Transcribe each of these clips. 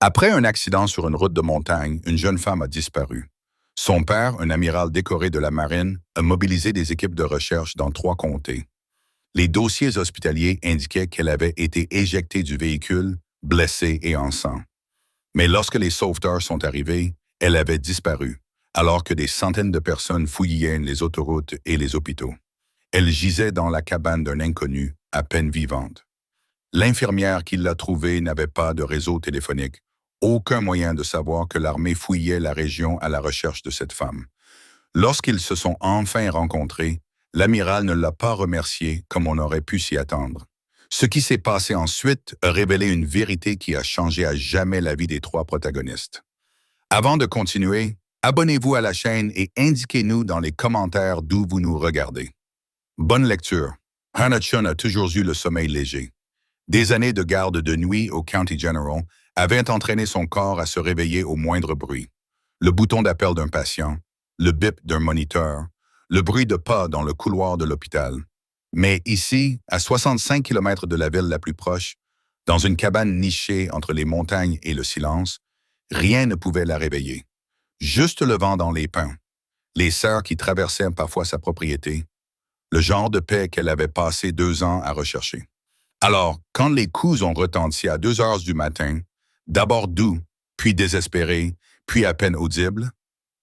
Après un accident sur une route de montagne, une jeune femme a disparu. Son père, un amiral décoré de la marine, a mobilisé des équipes de recherche dans 3 comtés. Les dossiers hospitaliers indiquaient qu'elle avait été éjectée du véhicule, blessée et en sang. Mais lorsque les sauveteurs sont arrivés, elle avait disparu, alors que des centaines de personnes fouillaient les autoroutes et les hôpitaux. Elle gisait dans la cabane d'un inconnu, à peine vivante. L'infirmière qui l'a trouvée n'avait pas de réseau téléphonique, aucun moyen de savoir que l'armée fouillait la région à la recherche de cette femme. Lorsqu'ils se sont enfin rencontrés, l'amiral ne l'a pas remercié comme on aurait pu s'y attendre. Ce qui s'est passé ensuite a révélé une vérité qui a changé à jamais la vie des 3 protagonistes. Avant de continuer, abonnez-vous à la chaîne et indiquez-nous dans les commentaires d'où vous nous regardez. Bonne lecture. Hannah Chun a toujours eu le sommeil léger. Des années de garde de nuit au County General avaient entraîné son corps à se réveiller au moindre bruit. Le bouton d'appel d'un patient, le bip d'un moniteur, le bruit de pas dans le couloir de l'hôpital. Mais ici, à 65 km de la ville la plus proche, dans une cabane nichée entre les montagnes et le silence, rien ne pouvait la réveiller. Juste le vent dans les pins, les cerfs qui traversaient parfois sa propriété, le genre de paix qu'elle avait passé 2 ans à rechercher. Alors, quand les coups ont retenti à 2 heures du matin, d'abord doux, puis désespéré, puis à peine audible,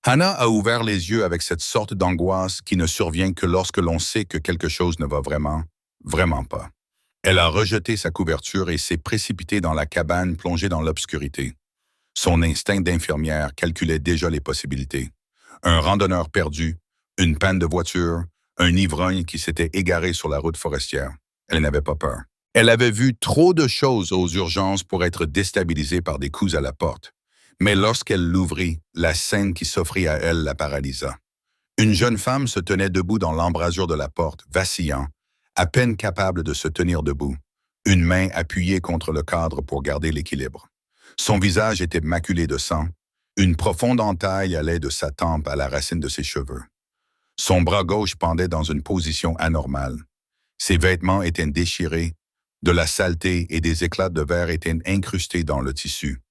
Hannah a ouvert les yeux avec cette sorte d'angoisse qui ne survient que lorsque l'on sait que quelque chose ne va vraiment, vraiment pas. Elle a rejeté sa couverture et s'est précipitée dans la cabane plongée dans l'obscurité. Son instinct d'infirmière calculait déjà les possibilités. Un randonneur perdu, une panne de voiture, un ivrogne qui s'était égaré sur la route forestière. Elle n'avait pas peur. Elle avait vu trop de choses aux urgences pour être déstabilisée par des coups à la porte. Mais lorsqu'elle l'ouvrit, la scène qui s'offrit à elle la paralysa. Une jeune femme se tenait debout dans l'embrasure de la porte, vacillant, à peine capable de se tenir debout, une main appuyée contre le cadre pour garder l'équilibre. Son visage était maculé de sang, une profonde entaille allait de sa tempe à la racine de ses cheveux. Son bras gauche pendait dans une position anormale. Ses vêtements étaient déchirés, de la saleté et des éclats de verre étaient incrustés dans le tissu.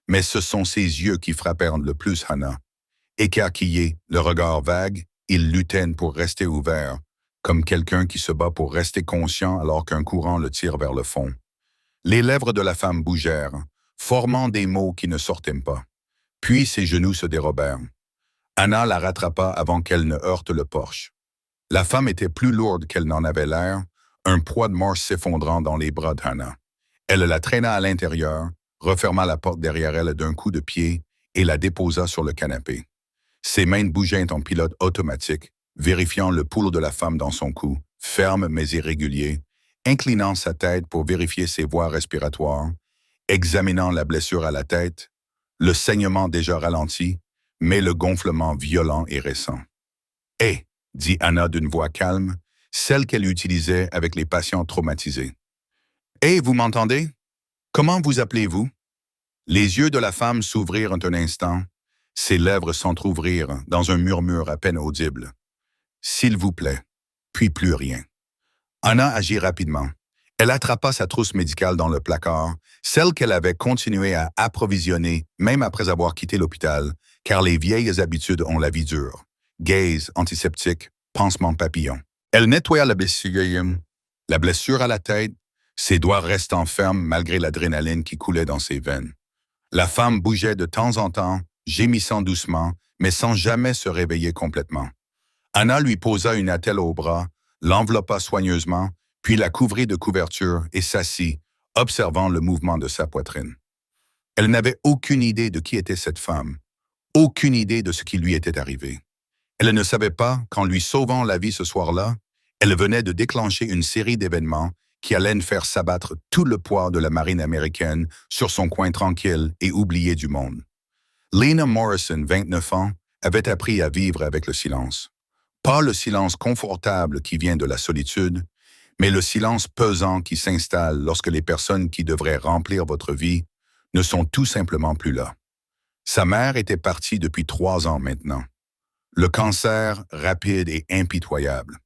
Mais ce sont ses yeux qui frappèrent le plus Hannah. Écarquillé, le regard vague, il luttait pour rester ouvert, comme quelqu'un qui se bat pour rester conscient alors qu'un courant le tire vers le fond. Les lèvres de la femme bougèrent, formant des mots qui ne sortaient pas. Puis ses genoux se dérobèrent. Hannah la rattrapa avant qu'elle ne heurte le porche. La femme était plus lourde qu'elle n'en avait l'air, un poids de mort s'effondrant dans les bras de Hannah. Elle la traîna à l'intérieur, referma la porte derrière elle d'un coup de pied et la déposa sur le canapé. Ses mains bougeaient en pilote automatique, vérifiant le pouls de la femme dans son cou, ferme mais irrégulier, inclinant sa tête pour vérifier ses voies respiratoires, examinant la blessure à la tête, le saignement déjà ralenti, mais le gonflement violent et récent. « Hé !» dit Hannah d'une voix calme, celle qu'elle utilisait avec les patients traumatisés. « Hé, vous m'entendez? Comment vous appelez-vous? » Les yeux de la femme s'ouvrirent un instant, ses lèvres s'entr'ouvrirent dans un murmure à peine audible. « S'il vous plaît. » Puis plus rien. Hannah agit rapidement. Elle attrapa sa trousse médicale dans le placard, celle qu'elle avait continué à approvisionner même après avoir quitté l'hôpital, car les vieilles habitudes ont la vie dure. Gaze, antiseptique, pansement papillon. Elle nettoya la blessure à la tête, ses doigts restant fermes malgré l'adrénaline qui coulait dans ses veines. La femme bougeait de temps en temps, gémissant doucement, mais sans jamais se réveiller complètement. Hannah lui posa une attelle au bras, l'enveloppa soigneusement, puis la couvrit de couverture et s'assit, observant le mouvement de sa poitrine. Elle n'avait aucune idée de qui était cette femme, aucune idée de ce qui lui était arrivé. Elle ne savait pas qu'en lui sauvant la vie ce soir-là, elle venait de déclencher une série d'événements qui allaient faire s'abattre tout le poids de la marine américaine sur son coin tranquille et oublié du monde. Lena Morrison, 29 ans, avait appris à vivre avec le silence. Pas le silence confortable qui vient de la solitude, mais le silence pesant qui s'installe lorsque les personnes qui devraient remplir votre vie ne sont tout simplement plus là. Sa mère était partie depuis 3 ans maintenant. Le cancer rapide et impitoyable.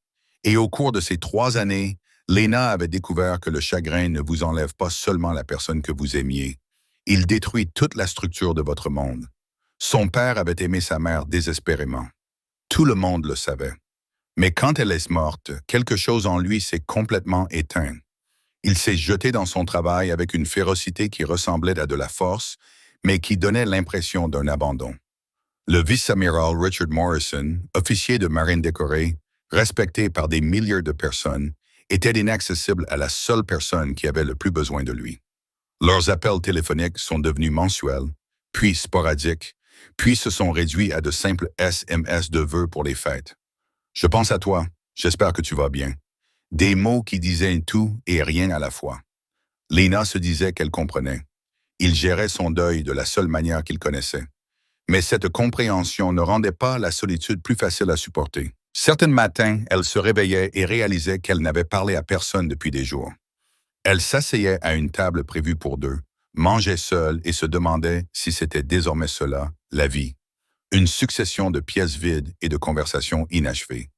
Et au cours de ces 3 années, Lena avait découvert que le chagrin ne vous enlève pas seulement la personne que vous aimiez, Il détruit toute la structure de votre monde. Son père avait aimé sa mère désespérément. Tout le monde le savait. Mais quand elle est morte, quelque chose en lui s'est complètement éteint. Il s'est jeté dans son travail avec une férocité qui ressemblait à de la force, mais qui donnait l'impression d'un abandon. Le vice-amiral Richard Morrison, officier de marine décoré, respecté par des milliers de personnes, était inaccessible à la seule personne qui avait le plus besoin de lui. Leurs appels téléphoniques sont devenus mensuels, puis sporadiques, puis se sont réduits à de simples SMS de vœux pour les fêtes. Je pense à toi, j'espère que tu vas bien. Des mots qui disaient tout et rien à la fois. Lena se disait qu'elle comprenait. Il gérait son deuil de la seule manière qu'il connaissait. Mais cette compréhension ne rendait pas la solitude plus facile à supporter. Certains matins, elle se réveillait et réalisait qu'elle n'avait parlé à personne depuis des jours. Elle s'asseyait à une table prévue pour deux, mangeait seule et se demandait si c'était désormais cela, la vie. Une succession de pièces vides et de conversations inachevées.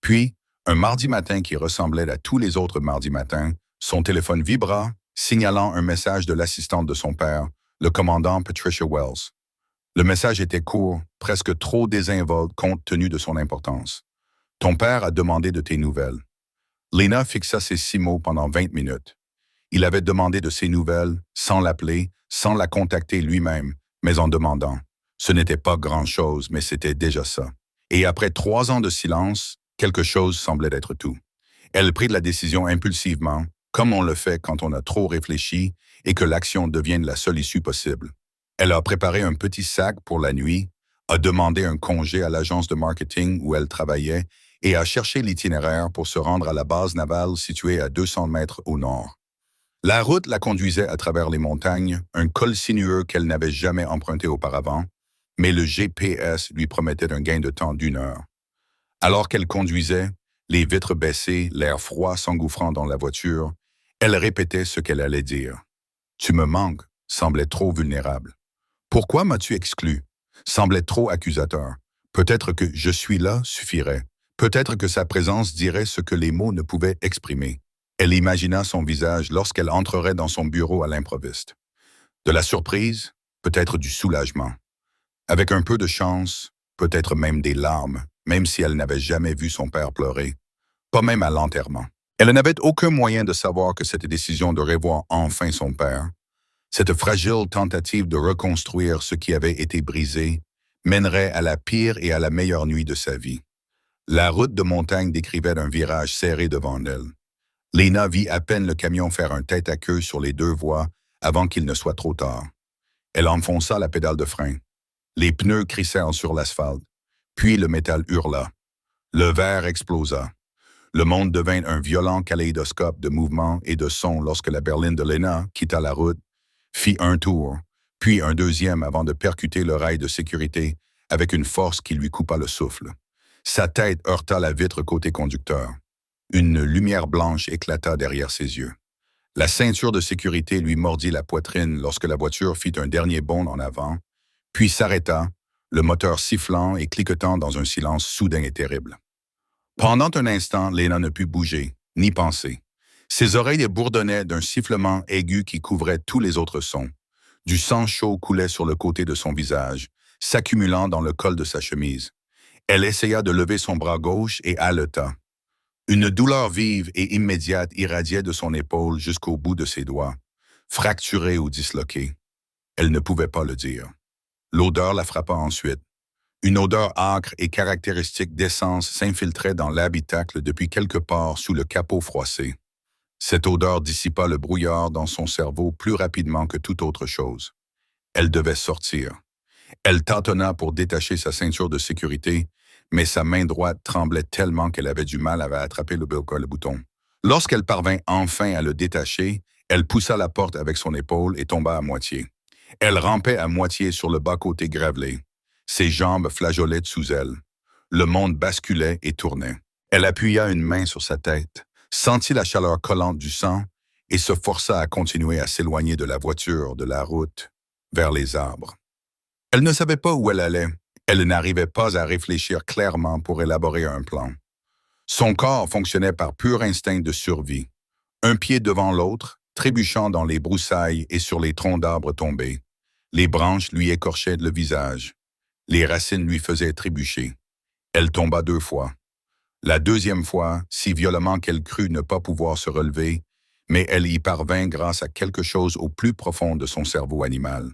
Puis, un mardi matin qui ressemblait à tous les autres mardis matins, son téléphone vibra, signalant un message de l'assistante de son père, le commandant Patricia Wells. Le message était court, presque trop désinvolte compte tenu de son importance. « Ton père a demandé de tes nouvelles. » Lena fixa ces 6 mots pendant 20 minutes. Il avait demandé de ses nouvelles, sans l'appeler, sans la contacter lui-même, mais en demandant. Ce n'était pas grand-chose, mais c'était déjà ça. Et après 3 ans de silence, quelque chose semblait être tout. Elle prit la décision impulsivement, comme on le fait quand on a trop réfléchi et que l'action devienne la seule issue possible. Elle a préparé un petit sac pour la nuit, a demandé un congé à l'agence de marketing où elle travaillait et a cherché l'itinéraire pour se rendre à la base navale située à 200 mètres au nord. La route la conduisait à travers les montagnes, un col sinueux qu'elle n'avait jamais emprunté auparavant, mais le GPS lui promettait un gain de temps d'1 heure. Alors qu'elle conduisait, les vitres baissées, l'air froid s'engouffrant dans la voiture, elle répétait ce qu'elle allait dire. « Tu me manques » semblait trop vulnérable. « Pourquoi m'as-tu exclu » semblait trop accusateur. Peut-être que « je suis là » suffirait. Peut-être que sa présence dirait ce que les mots ne pouvaient exprimer. Elle imagina son visage lorsqu'elle entrerait dans son bureau à l'improviste. De la surprise, peut-être du soulagement. Avec un peu de chance, peut-être même des larmes, même si elle n'avait jamais vu son père pleurer, pas même à l'enterrement. Elle n'avait aucun moyen de savoir que cette décision de revoir enfin son père, cette fragile tentative de reconstruire ce qui avait été brisé, mènerait à la pire et à la meilleure nuit de sa vie. La route de montagne décrivait un virage serré devant elle. Lena vit à peine le camion faire un tête-à-queue sur les 2 voies avant qu'il ne soit trop tard. Elle enfonça la pédale de frein. Les pneus crissèrent sur l'asphalte. Puis le métal hurla. Le verre explosa. Le monde devint un violent kaléidoscope de mouvements et de sons lorsque la berline de Lena quitta la route, fit un tour, puis un deuxième avant de percuter le rail de sécurité avec une force qui lui coupa le souffle. Sa tête heurta la vitre côté conducteur. Une lumière blanche éclata derrière ses yeux. La ceinture de sécurité lui mordit la poitrine lorsque la voiture fit un dernier bond en avant, puis s'arrêta, le moteur sifflant et cliquetant dans un silence soudain et terrible. Pendant un instant, Lena ne put bouger, ni penser. Ses oreilles bourdonnaient d'un sifflement aigu qui couvrait tous les autres sons. Du sang chaud coulait sur le côté de son visage, s'accumulant dans le col de sa chemise. Elle essaya de lever son bras gauche et haleta. Une douleur vive et immédiate irradiait de son épaule jusqu'au bout de ses doigts, fracturé ou disloqué. Elle ne pouvait pas le dire. L'odeur la frappa ensuite. Une odeur âcre et caractéristique d'essence s'infiltrait dans l'habitacle depuis quelque part sous le capot froissé. Cette odeur dissipa le brouillard dans son cerveau plus rapidement que toute autre chose. Elle devait sortir. Elle tâtonna pour détacher sa ceinture de sécurité, mais sa main droite tremblait tellement qu'elle avait du mal à attraper le bouton. Lorsqu'elle parvint enfin à le détacher, elle poussa la porte avec son épaule et tomba à moitié. Elle rampait à moitié sur le bas-côté gravelé. Ses jambes flageolaient sous elle. Le monde basculait et tournait. Elle appuya une main sur sa tête, sentit la chaleur collante du sang et se força à continuer à s'éloigner de la voiture, de la route, vers les arbres. Elle ne savait pas où elle allait. Elle n'arrivait pas à réfléchir clairement pour élaborer un plan. Son corps fonctionnait par pur instinct de survie. Un pied devant l'autre, trébuchant dans les broussailles et sur les troncs d'arbres tombés. Les branches lui écorchaient le visage. Les racines lui faisaient trébucher. Elle tomba 2 fois. La deuxième fois, si violemment qu'elle crut ne pas pouvoir se relever, mais elle y parvint grâce à quelque chose au plus profond de son cerveau animal.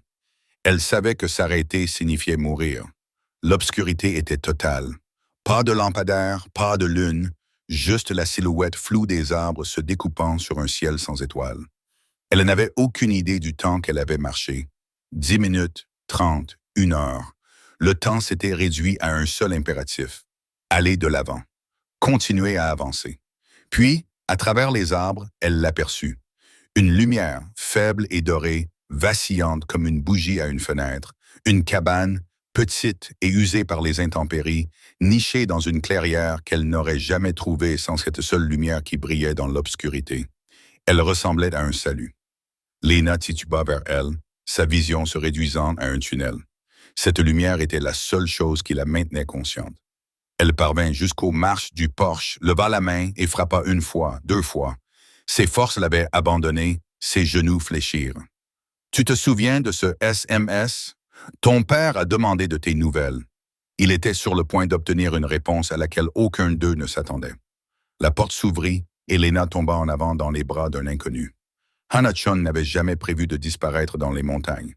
Elle savait que s'arrêter signifiait mourir. L'obscurité était totale. Pas de lampadaire, pas de lune, juste la silhouette floue des arbres se découpant sur un ciel sans étoiles. Elle n'avait aucune idée du temps qu'elle avait marché. 10 minutes, 30, 1 heure. Le temps s'était réduit à un seul impératif. Aller de l'avant. Continuer à avancer. Puis, à travers les arbres, elle l'aperçut. Une lumière, faible et dorée, vacillante comme une bougie à une fenêtre. Une cabane, petite et usée par les intempéries, nichée dans une clairière qu'elle n'aurait jamais trouvée sans cette seule lumière qui brillait dans l'obscurité. Elle ressemblait à un salut. Léna tituba vers elle, sa vision se réduisant à un tunnel. Cette lumière était la seule chose qui la maintenait consciente. Elle parvint jusqu'aux marches du porche, leva la main et frappa 1 fois, 2 fois. Ses forces l'avaient abandonnée, ses genoux fléchirent. « Tu te souviens de ce SMS? Ton père a demandé de tes nouvelles. » Il était sur le point d'obtenir une réponse à laquelle aucun d'eux ne s'attendait. La porte s'ouvrit et Léna tomba en avant dans les bras d'un inconnu. Hannah Chun n'avait jamais prévu de disparaître dans les montagnes.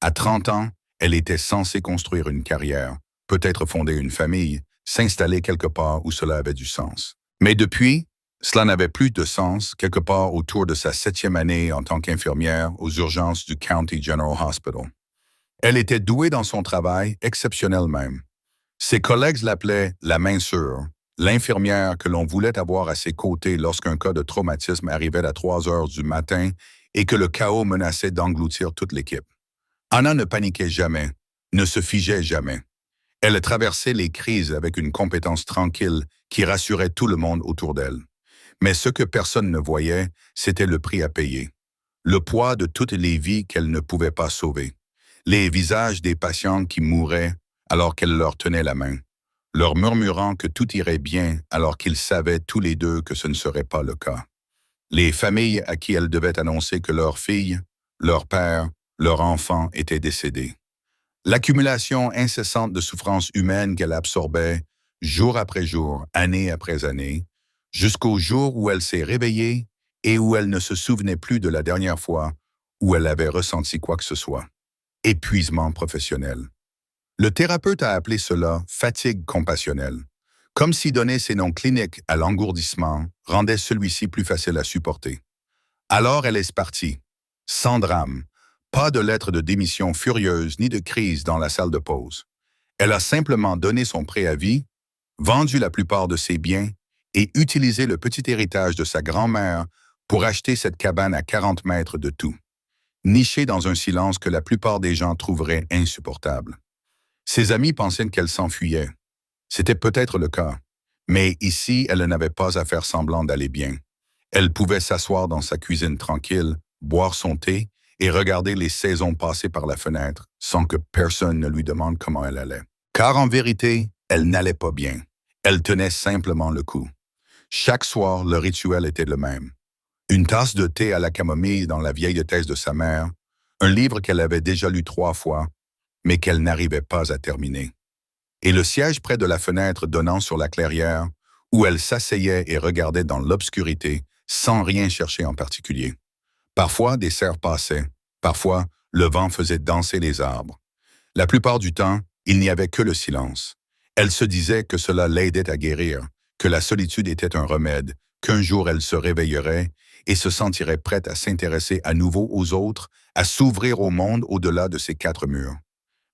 À 30 ans, elle était censée construire une carrière, peut-être fonder une famille, s'installer quelque part où cela avait du sens. Mais depuis, cela n'avait plus de sens quelque part autour de sa 7e année en tant qu'infirmière aux urgences du County General Hospital. Elle était douée dans son travail, exceptionnel même. Ses collègues l'appelaient la main sûre, l'infirmière que l'on voulait avoir à ses côtés lorsqu'un cas de traumatisme arrivait à 3 heures du matin et que le chaos menaçait d'engloutir toute l'équipe. Hannah ne paniquait jamais, ne se figeait jamais. Elle traversait les crises avec une compétence tranquille qui rassurait tout le monde autour d'elle. Mais ce que personne ne voyait, c'était le prix à payer. Le poids de toutes les vies qu'elle ne pouvait pas sauver. Les visages des patients qui mouraient alors qu'elle leur tenait la main, leur murmurant que tout irait bien alors qu'ils savaient tous les deux que ce ne serait pas le cas. Les familles à qui elle devait annoncer que leur fille, leur père, leur enfant étaient décédés. L'accumulation incessante de souffrances humaines qu'elle absorbait, jour après jour, année après année, jusqu'au jour où elle s'est réveillée et où elle ne se souvenait plus de la dernière fois où elle avait ressenti quoi que ce soit. Épuisement professionnel. Le thérapeute a appelé cela « fatigue compassionnelle », comme si donner ces noms cliniques à l'engourdissement rendait celui-ci plus facile à supporter. Alors elle est partie, sans drame, pas de lettre de démission furieuse ni de crise dans la salle de pause. Elle a simplement donné son préavis, vendu la plupart de ses biens et utilisé le petit héritage de sa grand-mère pour acheter cette cabane à 40 mètres de tout, nichée dans un silence que la plupart des gens trouveraient insupportable. Ses amis pensaient qu'elle s'enfuyait. C'était peut-être le cas, mais ici, elle n'avait pas à faire semblant d'aller bien. Elle pouvait s'asseoir dans sa cuisine tranquille, boire son thé et regarder les saisons passer par la fenêtre sans que personne ne lui demande comment elle allait. Car en vérité, elle n'allait pas bien. Elle tenait simplement le coup. Chaque soir, le rituel était le même. Une tasse de thé à la camomille dans la vieille thèse de sa mère, un livre qu'elle avait déjà lu 3 fois, mais qu'elle n'arrivait pas à terminer. Et le siège près de la fenêtre donnant sur la clairière, où elle s'asseyait et regardait dans l'obscurité, sans rien chercher en particulier. Parfois, des cerfs passaient. Parfois, le vent faisait danser les arbres. La plupart du temps, il n'y avait que le silence. Elle se disait que cela l'aidait à guérir, que la solitude était un remède, qu'un jour elle se réveillerait et se sentirait prête à s'intéresser à nouveau aux autres, à s'ouvrir au monde au-delà de ces 4 murs.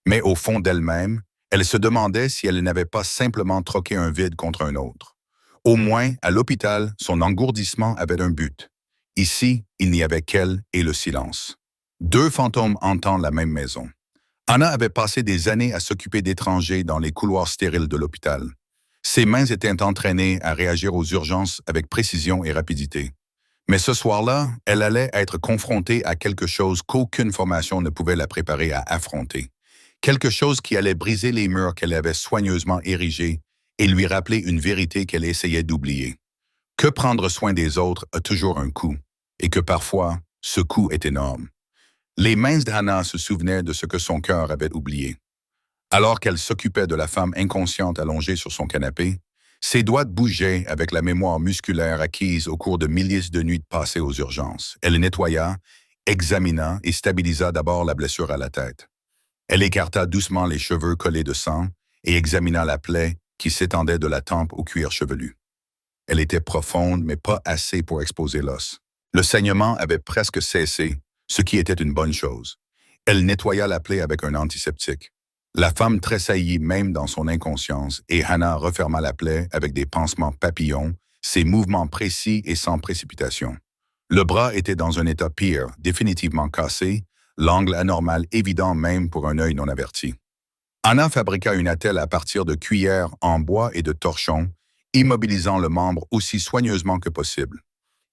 Mais au fond d'elle-même, elle se demandait si elle n'avait pas simplement troqué un vide contre un autre. Au moins, à l'hôpital, son engourdissement avait un but. Ici, il n'y avait qu'elle et le silence. 2 fantômes hantant la même maison. Hannah avait passé des années à s'occuper d'étrangers dans les couloirs stériles de l'hôpital. Ses mains étaient entraînées à réagir aux urgences avec précision et rapidité. Mais ce soir-là, elle allait être confrontée à quelque chose qu'aucune formation ne pouvait la préparer à affronter. Quelque chose qui allait briser les murs qu'elle avait soigneusement érigés et lui rappeler une vérité qu'elle essayait d'oublier. Que prendre soin des autres a toujours un coût, et que parfois, Ce coup est énorme. Les mains d'Hannah se souvenaient de ce que son cœur avait oublié. Alors qu'elle s'occupait de la femme inconsciente allongée sur son canapé, ses doigts bougeaient avec la mémoire musculaire acquise au cours de milliers de nuits passées aux urgences. Elle nettoya, examina et stabilisa d'abord la blessure à la tête. Elle écarta doucement les cheveux collés de sang et examina la plaie qui s'étendait de la tempe au cuir chevelu. Elle était profonde, mais pas assez pour exposer l'os. Le saignement avait presque cessé, ce qui était une bonne chose. Elle nettoya la plaie avec un antiseptique. La femme tressaillit même dans son inconscience et Hannah referma la plaie avec des pansements papillons, ses mouvements précis et sans précipitation. Le bras était dans un état pire, définitivement cassé, l'angle anormal évident même pour un œil non averti. Hannah fabriqua une attelle à partir de cuillères en bois et de torchons, immobilisant le membre aussi soigneusement que possible.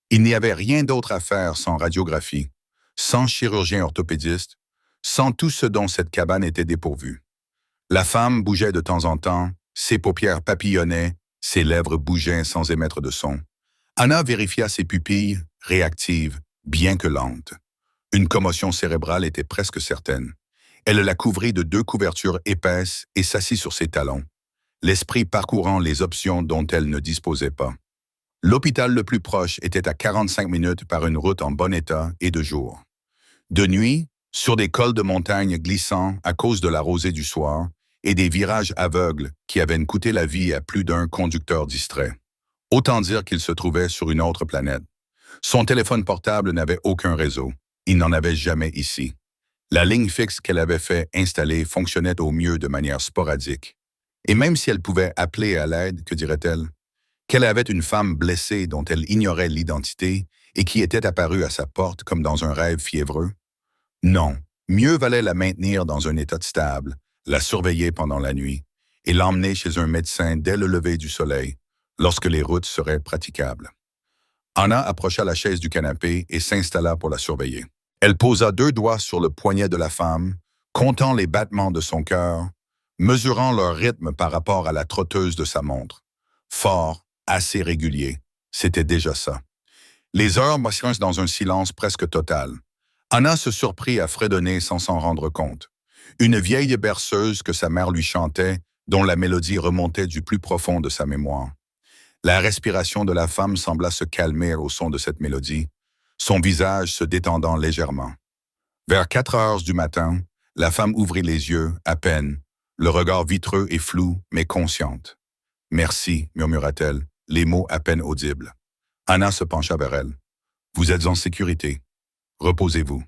Il n'y avait rien d'autre à faire sans radiographie, sans chirurgien orthopédiste, sans tout ce dont cette cabane était dépourvue. La femme bougeait de temps en temps, ses paupières papillonnaient, ses lèvres bougeaient sans émettre de son. Hannah vérifia ses pupilles, réactives, bien que lentes. Une commotion cérébrale était presque certaine. Elle la couvrit de 2 couvertures épaisses et s'assit sur ses talons, l'esprit parcourant les options dont elle ne disposait pas. L'hôpital le plus proche était à 45 minutes par une route en bon état et de jour. De nuit, sur des cols de montagne glissants à cause de la rosée du soir et des virages aveugles qui avaient coûté la vie à plus d'un conducteur distrait. Autant dire qu'il se trouvait sur une autre planète. Son téléphone portable n'avait aucun réseau. Il n'en avait jamais ici. La ligne fixe qu'elle avait fait installer fonctionnait au mieux de manière sporadique. Et même si elle pouvait appeler à l'aide, que dirait-elle? Qu'elle avait une femme blessée dont elle ignorait l'identité et qui était apparue à sa porte comme dans un rêve fiévreux? Non, mieux valait la maintenir dans un état stable, la surveiller pendant la nuit et l'emmener chez un médecin dès le lever du soleil, lorsque les routes seraient praticables. Hannah approcha la chaise du canapé et s'installa pour la surveiller. Elle posa 2 doigts sur le poignet de la femme, comptant les battements de son cœur, mesurant leur rythme par rapport à la trotteuse de sa montre. Fort, assez régulier, c'était déjà ça. Les heures passèrent dans un silence presque total. Hannah se surprit à fredonner sans s'en rendre compte. Une vieille berceuse que sa mère lui chantait, dont la mélodie remontait du plus profond de sa mémoire. La respiration de la femme sembla se calmer au son de cette mélodie, son visage se détendant légèrement. Vers 4 heures du matin, la femme ouvrit les yeux, à peine, le regard vitreux et flou, mais consciente. « Merci », murmura-t-elle, les mots à peine audibles. Hannah se pencha vers elle. « Vous êtes en sécurité. Reposez-vous. »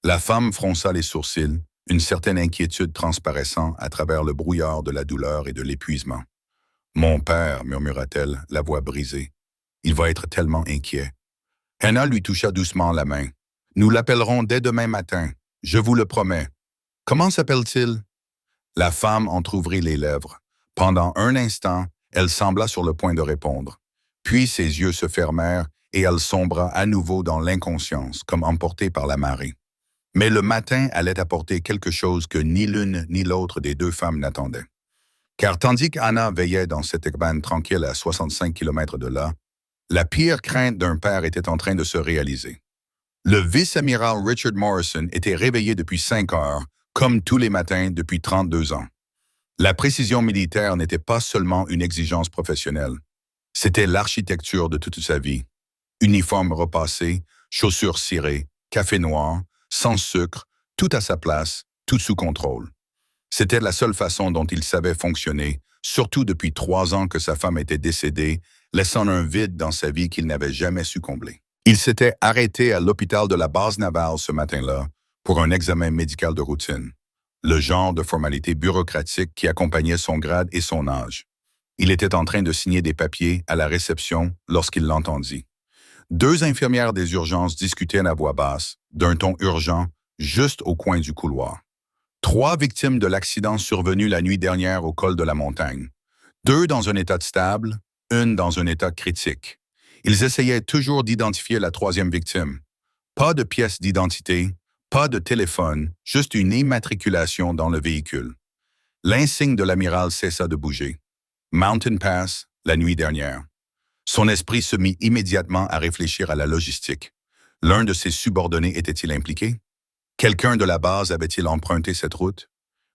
La femme fronça les sourcils, une certaine inquiétude transparaissant à travers le brouillard de la douleur et de l'épuisement. « Mon père, murmura-t-elle, la voix brisée. Il va être tellement inquiet. » Hannah lui toucha doucement la main. « Nous l'appellerons dès demain matin, je vous le promets. Comment s'appelle-t-il? » La femme entr'ouvrit les lèvres. Pendant un instant, elle sembla sur le point de répondre. Puis ses yeux se fermèrent et elle sombra à nouveau dans l'inconscience, comme emportée par la marée. Mais le matin allait apporter quelque chose que ni l'une ni l'autre des 2 femmes n'attendaient. Car tandis qu'Hannah veillait dans cette cabane tranquille à 65 km de là, la pire crainte d'un père était en train de se réaliser. Le vice-amiral Richard Morrison était réveillé depuis 5 heures, comme tous les matins depuis 32 ans. La précision militaire n'était pas seulement une exigence professionnelle. C'était l'architecture de toute sa vie. Uniforme repassé, chaussures cirées, café noir, sans sucre, tout à sa place, tout sous contrôle. C'était la seule façon dont il savait fonctionner, surtout depuis 3 ans que sa femme était décédée, laissant un vide dans sa vie qu'il n'avait jamais su combler. Il s'était arrêté à l'hôpital de la base navale ce matin-là pour un examen médical de routine, le genre de formalité bureaucratique qui accompagnait son grade et son âge. Il était en train de signer des papiers à la réception lorsqu'il l'entendit. 2 infirmières des urgences discutaient à voix basse, d'un ton urgent, juste au coin du couloir. 3 victimes de l'accident survenu la nuit dernière au col de la montagne. 2 dans un état stable, 1 dans un état critique. Ils essayaient toujours d'identifier la 3e victime. Pas de pièce d'identité, pas de téléphone, juste une immatriculation dans le véhicule. L'insigne de l'amiral cessa de bouger. Mountain Pass, la nuit dernière. Son esprit se mit immédiatement à réfléchir à la logistique. L'un de ses subordonnés était-il impliqué? Quelqu'un de la base avait-il emprunté cette route?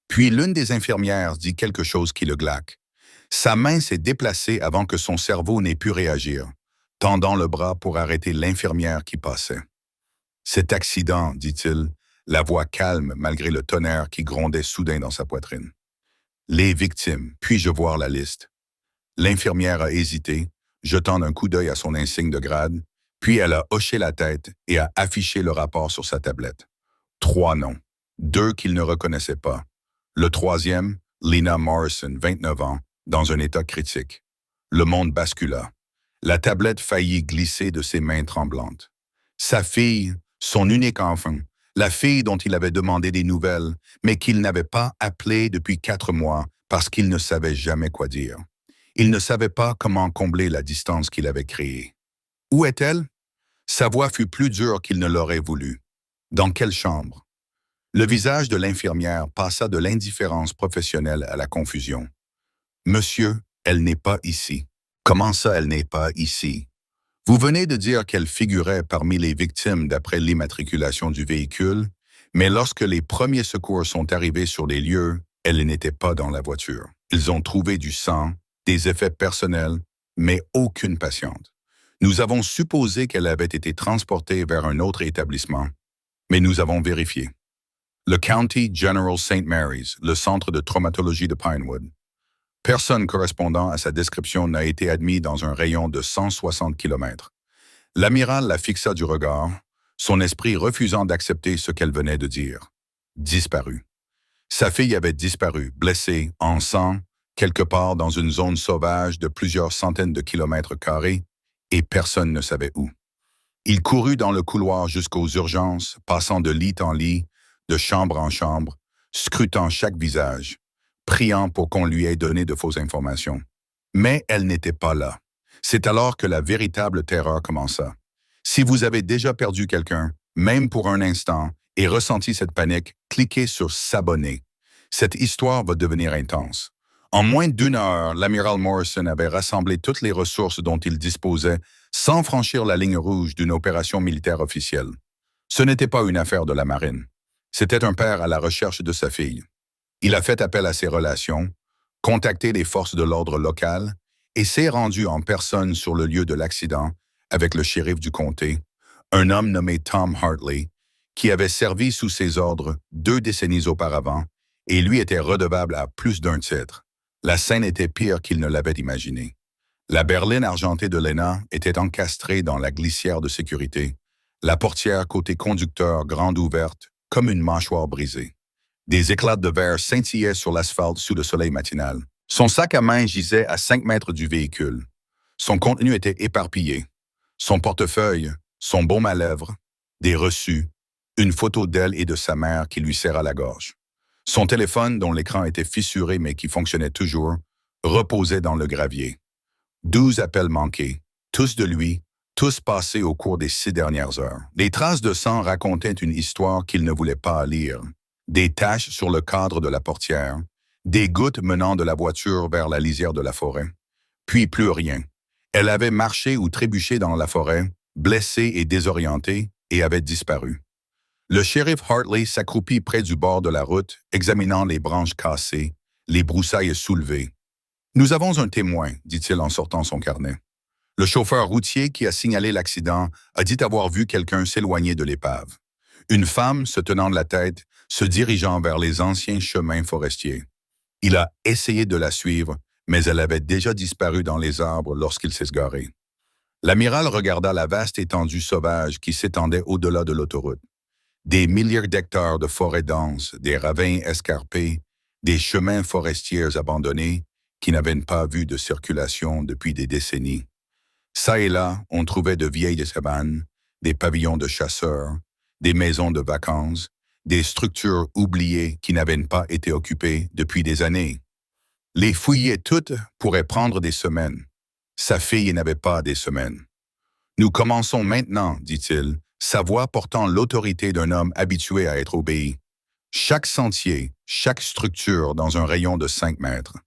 Puis l'une des infirmières dit quelque chose qui le glaque. Sa main s'est déplacée avant que son cerveau n'ait pu réagir, tendant le bras pour arrêter l'infirmière qui passait. Cet accident, dit-il, la voix calme malgré le tonnerre qui grondait soudain dans sa poitrine. Les victimes, puis-je voir la liste? L'infirmière a hésité, jetant un coup d'œil à son insigne de grade, puis elle a hoché la tête et a affiché le rapport sur sa tablette. 3 noms, 2 qu'il ne reconnaissait pas. Le troisième, Lena Morrison, 29 ans, dans un état critique. Le monde bascula. La tablette faillit glisser de ses mains tremblantes. Sa fille, son unique enfant, la fille dont il avait demandé des nouvelles, mais qu'il n'avait pas appelée depuis 4 mois parce qu'il ne savait jamais quoi dire. Il ne savait pas comment combler la distance qu'il avait créée. Où est-elle? Sa voix fut plus dure qu'il ne l'aurait voulu. Dans quelle chambre? Le visage de l'infirmière passa de l'indifférence professionnelle à la confusion. Monsieur, elle n'est pas ici. Comment ça, elle n'est pas ici? Vous venez de dire qu'elle figurait parmi les victimes d'après l'immatriculation du véhicule, mais lorsque les premiers secours sont arrivés sur les lieux, elle n'était pas dans la voiture. Ils ont trouvé du sang, des effets personnels, mais aucune patiente. Nous avons supposé qu'elle avait été transportée vers un autre établissement, mais nous avons vérifié. Le County General St. Mary's, le centre de traumatologie de Pinewood. Personne correspondant à sa description n'a été admis dans un rayon de 160 km. L'amiral la fixa du regard, son esprit refusant d'accepter ce qu'elle venait de dire. Disparu. Sa fille avait disparu, blessée, en sang, quelque part dans une zone sauvage de plusieurs centaines de kilomètres carrés, et personne ne savait où. Il courut dans le couloir jusqu'aux urgences, passant de lit en lit, de chambre en chambre, scrutant chaque visage, priant pour qu'on lui ait donné de fausses informations. Mais elle n'était pas là. C'est alors que la véritable terreur commença. Si vous avez déjà perdu quelqu'un, même pour un instant, et ressenti cette panique, cliquez sur s'abonner. Cette histoire va devenir intense. En moins d'1 heure, l'amiral Morrison avait rassemblé toutes les ressources dont il disposait sans franchir la ligne rouge d'une opération militaire officielle. Ce n'était pas une affaire de la marine. C'était un père à la recherche de sa fille. Il a fait appel à ses relations, contacté les forces de l'ordre local et s'est rendu en personne sur le lieu de l'accident avec le shérif du comté, un homme nommé Tom Hartley, qui avait servi sous ses ordres 2 décennies auparavant et lui était redevable à plus d'un titre. La scène était pire qu'il ne l'avait imaginé. La berline argentée de Lena était encastrée dans la glissière de sécurité, la portière côté conducteur grande ouverte, comme une mâchoire brisée. Des éclats de verre scintillaient sur l'asphalte sous le soleil matinal. Son sac à main gisait à 5 mètres du véhicule. Son contenu était éparpillé. Son portefeuille, son baume à lèvres, des reçus, une photo d'elle et de sa mère qui lui serra la gorge. Son téléphone, dont l'écran était fissuré mais qui fonctionnait toujours, reposait dans le gravier. 12 appels manqués, tous de lui, tous passés au cours des 6 dernières heures. Les traces de sang racontaient une histoire qu'il ne voulait pas lire. Des taches sur le cadre de la portière, des gouttes menant de la voiture vers la lisière de la forêt. Puis plus rien. Elle avait marché ou trébuché dans la forêt, blessée et désorientée, et avait disparu. Le shérif Hartley s'accroupit près du bord de la route, examinant les branches cassées, les broussailles soulevées. « Nous avons un témoin, dit-il en sortant son carnet. Le chauffeur routier qui a signalé l'accident a dit avoir vu quelqu'un s'éloigner de l'épave. Une femme se tenant de la tête, se dirigeant vers les anciens chemins forestiers. Il a essayé de la suivre, mais elle avait déjà disparu dans les arbres lorsqu'il s'est garé. » L'amiral regarda la vaste étendue sauvage qui s'étendait au-delà de l'autoroute. Des milliers d'hectares de forêts denses, des ravins escarpés, des chemins forestiers abandonnés qui n'avaient pas vu de circulation depuis des décennies. Ça et là, on trouvait de vieilles cabanes, des pavillons de chasseurs, des maisons de vacances, des structures oubliées qui n'avaient pas été occupées depuis des années. Les fouiller toutes pourrait prendre des semaines. Sa fille n'avait pas des semaines. « Nous commençons maintenant, dit-il, sa voix portant l'autorité d'un homme habitué à être obéi. Chaque sentier, chaque structure dans un rayon de 5 mètres.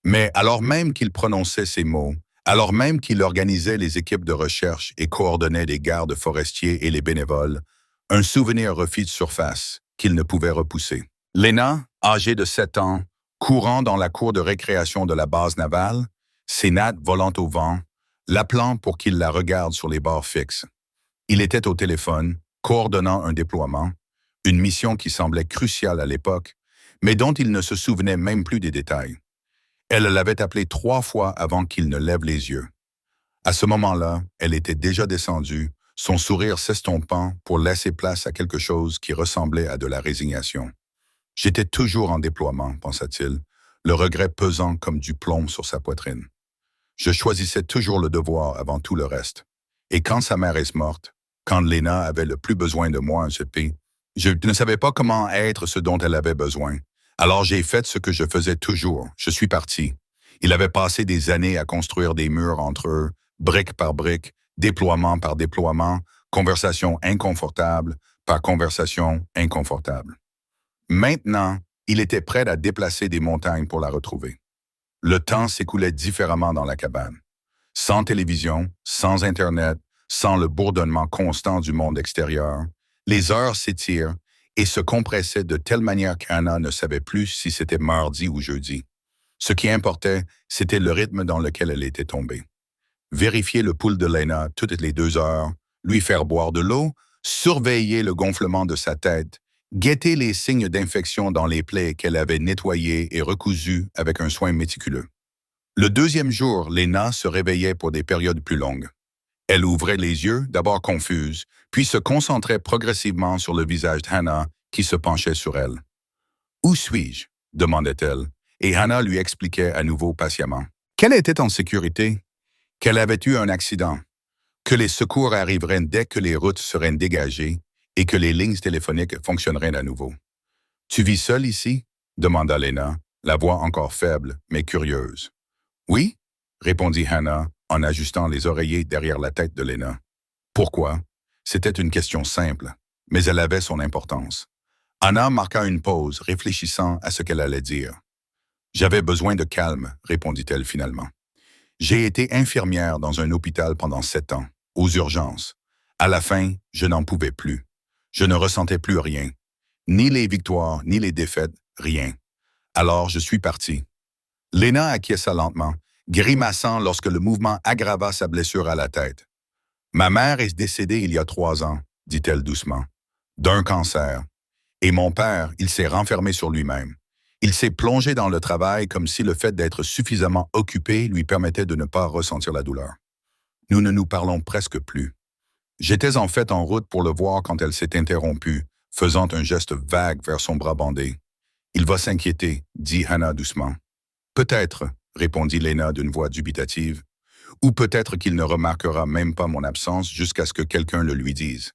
Mais alors même qu'il prononçait ces mots, Alors même qu'il organisait les équipes de recherche et coordonnait les gardes forestiers et les bénévoles, un souvenir refit de surface qu'il ne pouvait repousser. Lena, âgée de 7 ans, courant dans la cour de récréation de la base navale, ses nattes volant au vent, l'appelant pour qu'il la regarde sur les bords fixes. Il était au téléphone, coordonnant un déploiement, une mission qui semblait cruciale à l'époque, mais dont il ne se souvenait même plus des détails. Elle l'avait appelé 3 fois avant qu'il ne lève les yeux. À ce moment-là, elle était déjà descendue, son sourire s'estompant pour laisser place à quelque chose qui ressemblait à de la résignation. J'étais toujours en déploiement, pensa-t-il, le regret pesant comme du plomb sur sa poitrine. Je choisissais toujours le devoir avant tout le reste. Et quand sa mère est morte, quand Lena avait le plus besoin de moi en ce pays, je ne savais pas comment être ce dont elle avait besoin. Alors j'ai fait ce que je faisais toujours. Je suis parti. Il avait passé des années à construire des murs entre eux, brique par brique, déploiement par déploiement, conversation inconfortable par conversation inconfortable. Maintenant, il était prêt à déplacer des montagnes pour la retrouver. Le temps s'écoulait différemment dans la cabane. Sans télévision, sans Internet, sans le bourdonnement constant du monde extérieur, les heures s'étirent et se compressait de telle manière qu'Anna ne savait plus si c'était mardi ou jeudi. Ce qui importait, c'était le rythme dans lequel elle était tombée. Vérifier le pouls de Lena toutes les 2 heures, lui faire boire de l'eau, surveiller le gonflement de sa tête, guetter les signes d'infection dans les plaies qu'elle avait nettoyées et recousues avec un soin méticuleux. Le 2e jour, Lena se réveillait pour des périodes plus longues. Elle ouvrait les yeux, d'abord confuse, puis se concentrait progressivement sur le visage d'Hannah qui se penchait sur elle. « Où suis-je » demandait-elle, et Hannah lui expliquait à nouveau patiemment qu'elle était en sécurité, qu'elle avait eu un accident, que les secours arriveraient dès que les routes seraient dégagées et que les lignes téléphoniques fonctionneraient à nouveau. « Tu vis seule ici » demanda Lena, la voix encore faible, mais curieuse. « Oui » répondit Hannah en ajustant les oreillers derrière la tête de Lena. Pourquoi? C'était une question simple, mais elle avait son importance. Anna marqua une pause, réfléchissant à ce qu'elle allait dire. « J'avais besoin de calme » répondit-elle finalement. « J'ai été infirmière dans un hôpital pendant 7 ans, aux urgences. À la fin, je n'en pouvais plus. Je ne ressentais plus rien. Ni les victoires, ni les défaites, rien. Alors je suis parti. » Lena acquiesça lentement, grimaçant lorsque le mouvement aggrava sa blessure à la tête. « Ma mère est décédée il y a 3 ans, dit-elle doucement, d'un cancer. Et mon père, il s'est renfermé sur lui-même. Il s'est plongé dans le travail comme si le fait d'être suffisamment occupé lui permettait de ne pas ressentir la douleur. Nous ne nous parlons presque plus. J'étais en fait en route pour le voir quand elle s'est interrompue, faisant un geste vague vers son bras bandé. « Il va s'inquiéter, » dit Hannah doucement. « Peut-être, » répondit Lena d'une voix dubitative, « ou peut-être qu'il ne remarquera même pas mon absence jusqu'à ce que quelqu'un le lui dise. »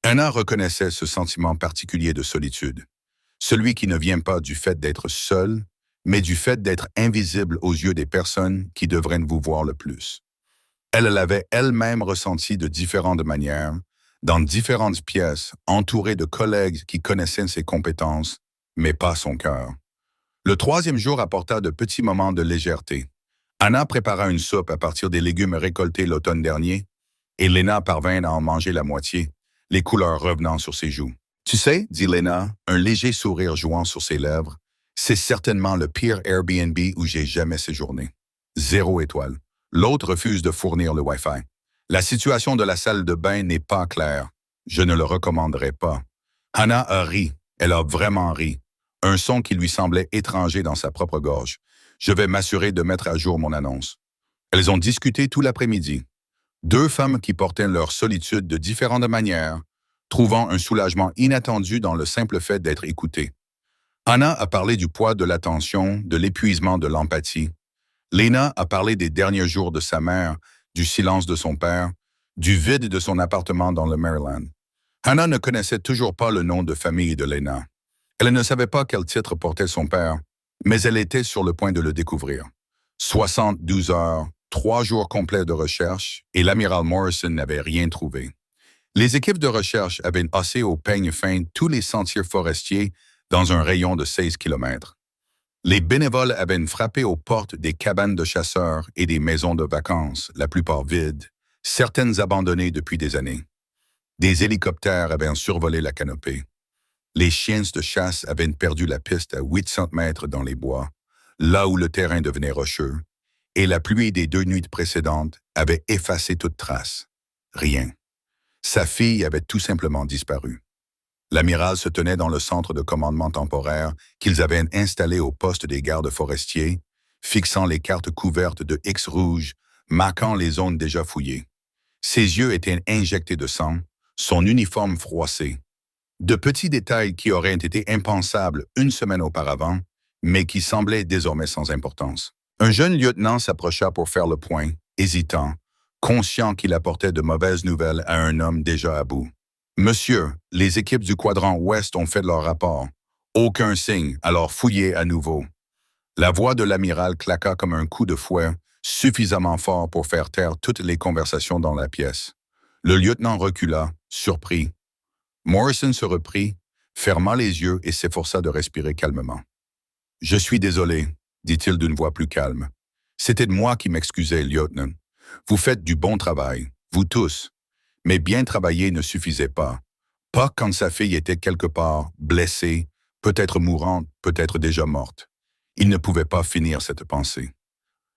Hannah reconnaissait ce sentiment particulier de solitude, celui qui ne vient pas du fait d'être seul, mais du fait d'être invisible aux yeux des personnes qui devraient vous voir le plus. Elle l'avait elle-même ressenti de différentes manières, dans différentes pièces, entourée de collègues qui connaissaient ses compétences, mais pas son cœur. Le 3e jour apporta de petits moments de légèreté. Anna prépara une soupe à partir des légumes récoltés l'automne dernier, et Lena parvint à en manger la moitié, les couleurs revenant sur ses joues. « Tu sais, » dit Lena, un léger sourire jouant sur ses lèvres, « c'est certainement le pire Airbnb où j'ai jamais séjourné. 0 étoile. L'autre refuse de fournir le Wi-Fi. La situation de la salle de bain n'est pas claire. Je ne le recommanderais pas. » Hannah a ri. Elle a vraiment ri. Un son qui lui semblait étranger dans sa propre gorge. Je vais m'assurer de mettre à jour mon annonce. Elles ont discuté tout l'après-midi. 2 femmes qui portaient leur solitude de différentes manières, trouvant un soulagement inattendu dans le simple fait d'être écoutées. Anna a parlé du poids de l'attention, de l'épuisement de l'empathie. Lena a parlé des derniers jours de sa mère, du silence de son père, du vide de son appartement dans le Maryland. Hannah ne connaissait toujours pas le nom de famille de Lena. Elle ne savait pas quel titre portait son père, mais elle était sur le point de le découvrir. 72 heures, 3 jours complets de recherche, et l'amiral Morrison n'avait rien trouvé. Les équipes de recherche avaient haussé au peigne fin tous les sentiers forestiers dans un rayon de 16 km. Les bénévoles avaient frappé aux portes des cabanes de chasseurs et des maisons de vacances, la plupart vides, certaines abandonnées depuis des années. Des hélicoptères avaient survolé la canopée. Les chiens de chasse avaient perdu la piste à 800 mètres dans les bois, là où le terrain devenait rocheux, et la pluie des 2 nuits précédentes avait effacé toute trace. Rien. Sa fille avait tout simplement disparu. L'amiral se tenait dans le centre de commandement temporaire qu'ils avaient installé au poste des gardes forestiers, fixant les cartes couvertes de X rouges, marquant les zones déjà fouillées. Ses yeux étaient injectés de sang, son uniforme froissé. De petits détails qui auraient été impensables une semaine auparavant, mais qui semblaient désormais sans importance. Un jeune lieutenant s'approcha pour faire le point, hésitant, conscient qu'il apportait de mauvaises nouvelles à un homme déjà à bout. « Monsieur, les équipes du quadrant ouest ont fait leur rapport. Aucun signe, alors fouillez à nouveau. » La voix de l'amiral claqua comme un coup de fouet, suffisamment fort pour faire taire toutes les conversations dans la pièce. Le lieutenant recula, surpris. Morrison se reprit, ferma les yeux et s'efforça de respirer calmement. « Je suis désolé, » dit-il d'une voix plus calme. « C'était de moi qui m'excusais, lieutenant. Vous faites du bon travail, vous tous. Mais bien travailler ne suffisait pas. Pas quand sa fille était quelque part, blessée, peut-être mourante, peut-être déjà morte. Il ne pouvait pas finir cette pensée.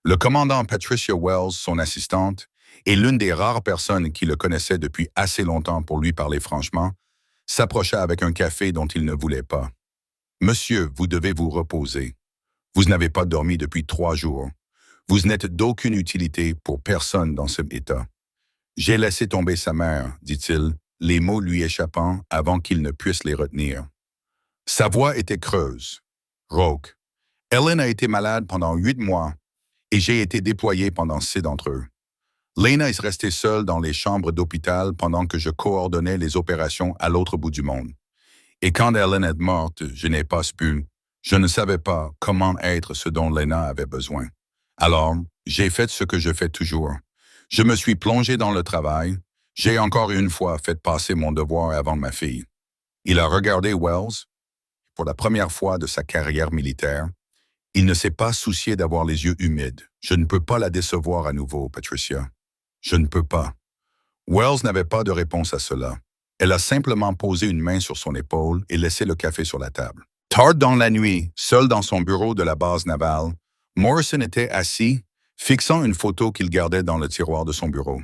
Le commandant Patricia Wells, son assistante, et l'une des rares personnes qui le connaissaient depuis assez longtemps pour lui parler franchement, s'approcha avec un café dont il ne voulait pas. « Monsieur, vous devez vous reposer. Vous n'avez pas dormi depuis 3 jours. Vous n'êtes d'aucune utilité pour personne dans cet état. » « J'ai laissé tomber sa mère, dit-il, les mots lui échappant avant qu'il ne puisse les retenir. Sa voix était creuse, rauque. Ellen a été malade pendant 8 mois et j'ai été déployé pendant 6 d'entre eux. Lena est restée seule dans les chambres d'hôpital pendant que je coordonnais les opérations à l'autre bout du monde. Et quand Ellen est morte, je n'ai pas pu. Je ne savais pas comment être ce dont Lena avait besoin. Alors, j'ai fait ce que je fais toujours. Je me suis plongé dans le travail. J'ai encore une fois fait passer mon devoir avant ma fille. » Il a regardé Wells. Pour la première fois de sa carrière militaire, il ne s'est pas soucié d'avoir les yeux humides. « Je ne peux pas la décevoir à nouveau, Patricia. Je ne peux pas. » Wells n'avait pas de réponse à cela. Elle a simplement posé une main sur son épaule et laissé le café sur la table. Tard dans la nuit, seul dans son bureau de la base navale, Morrison était assis, fixant une photo qu'il gardait dans le tiroir de son bureau.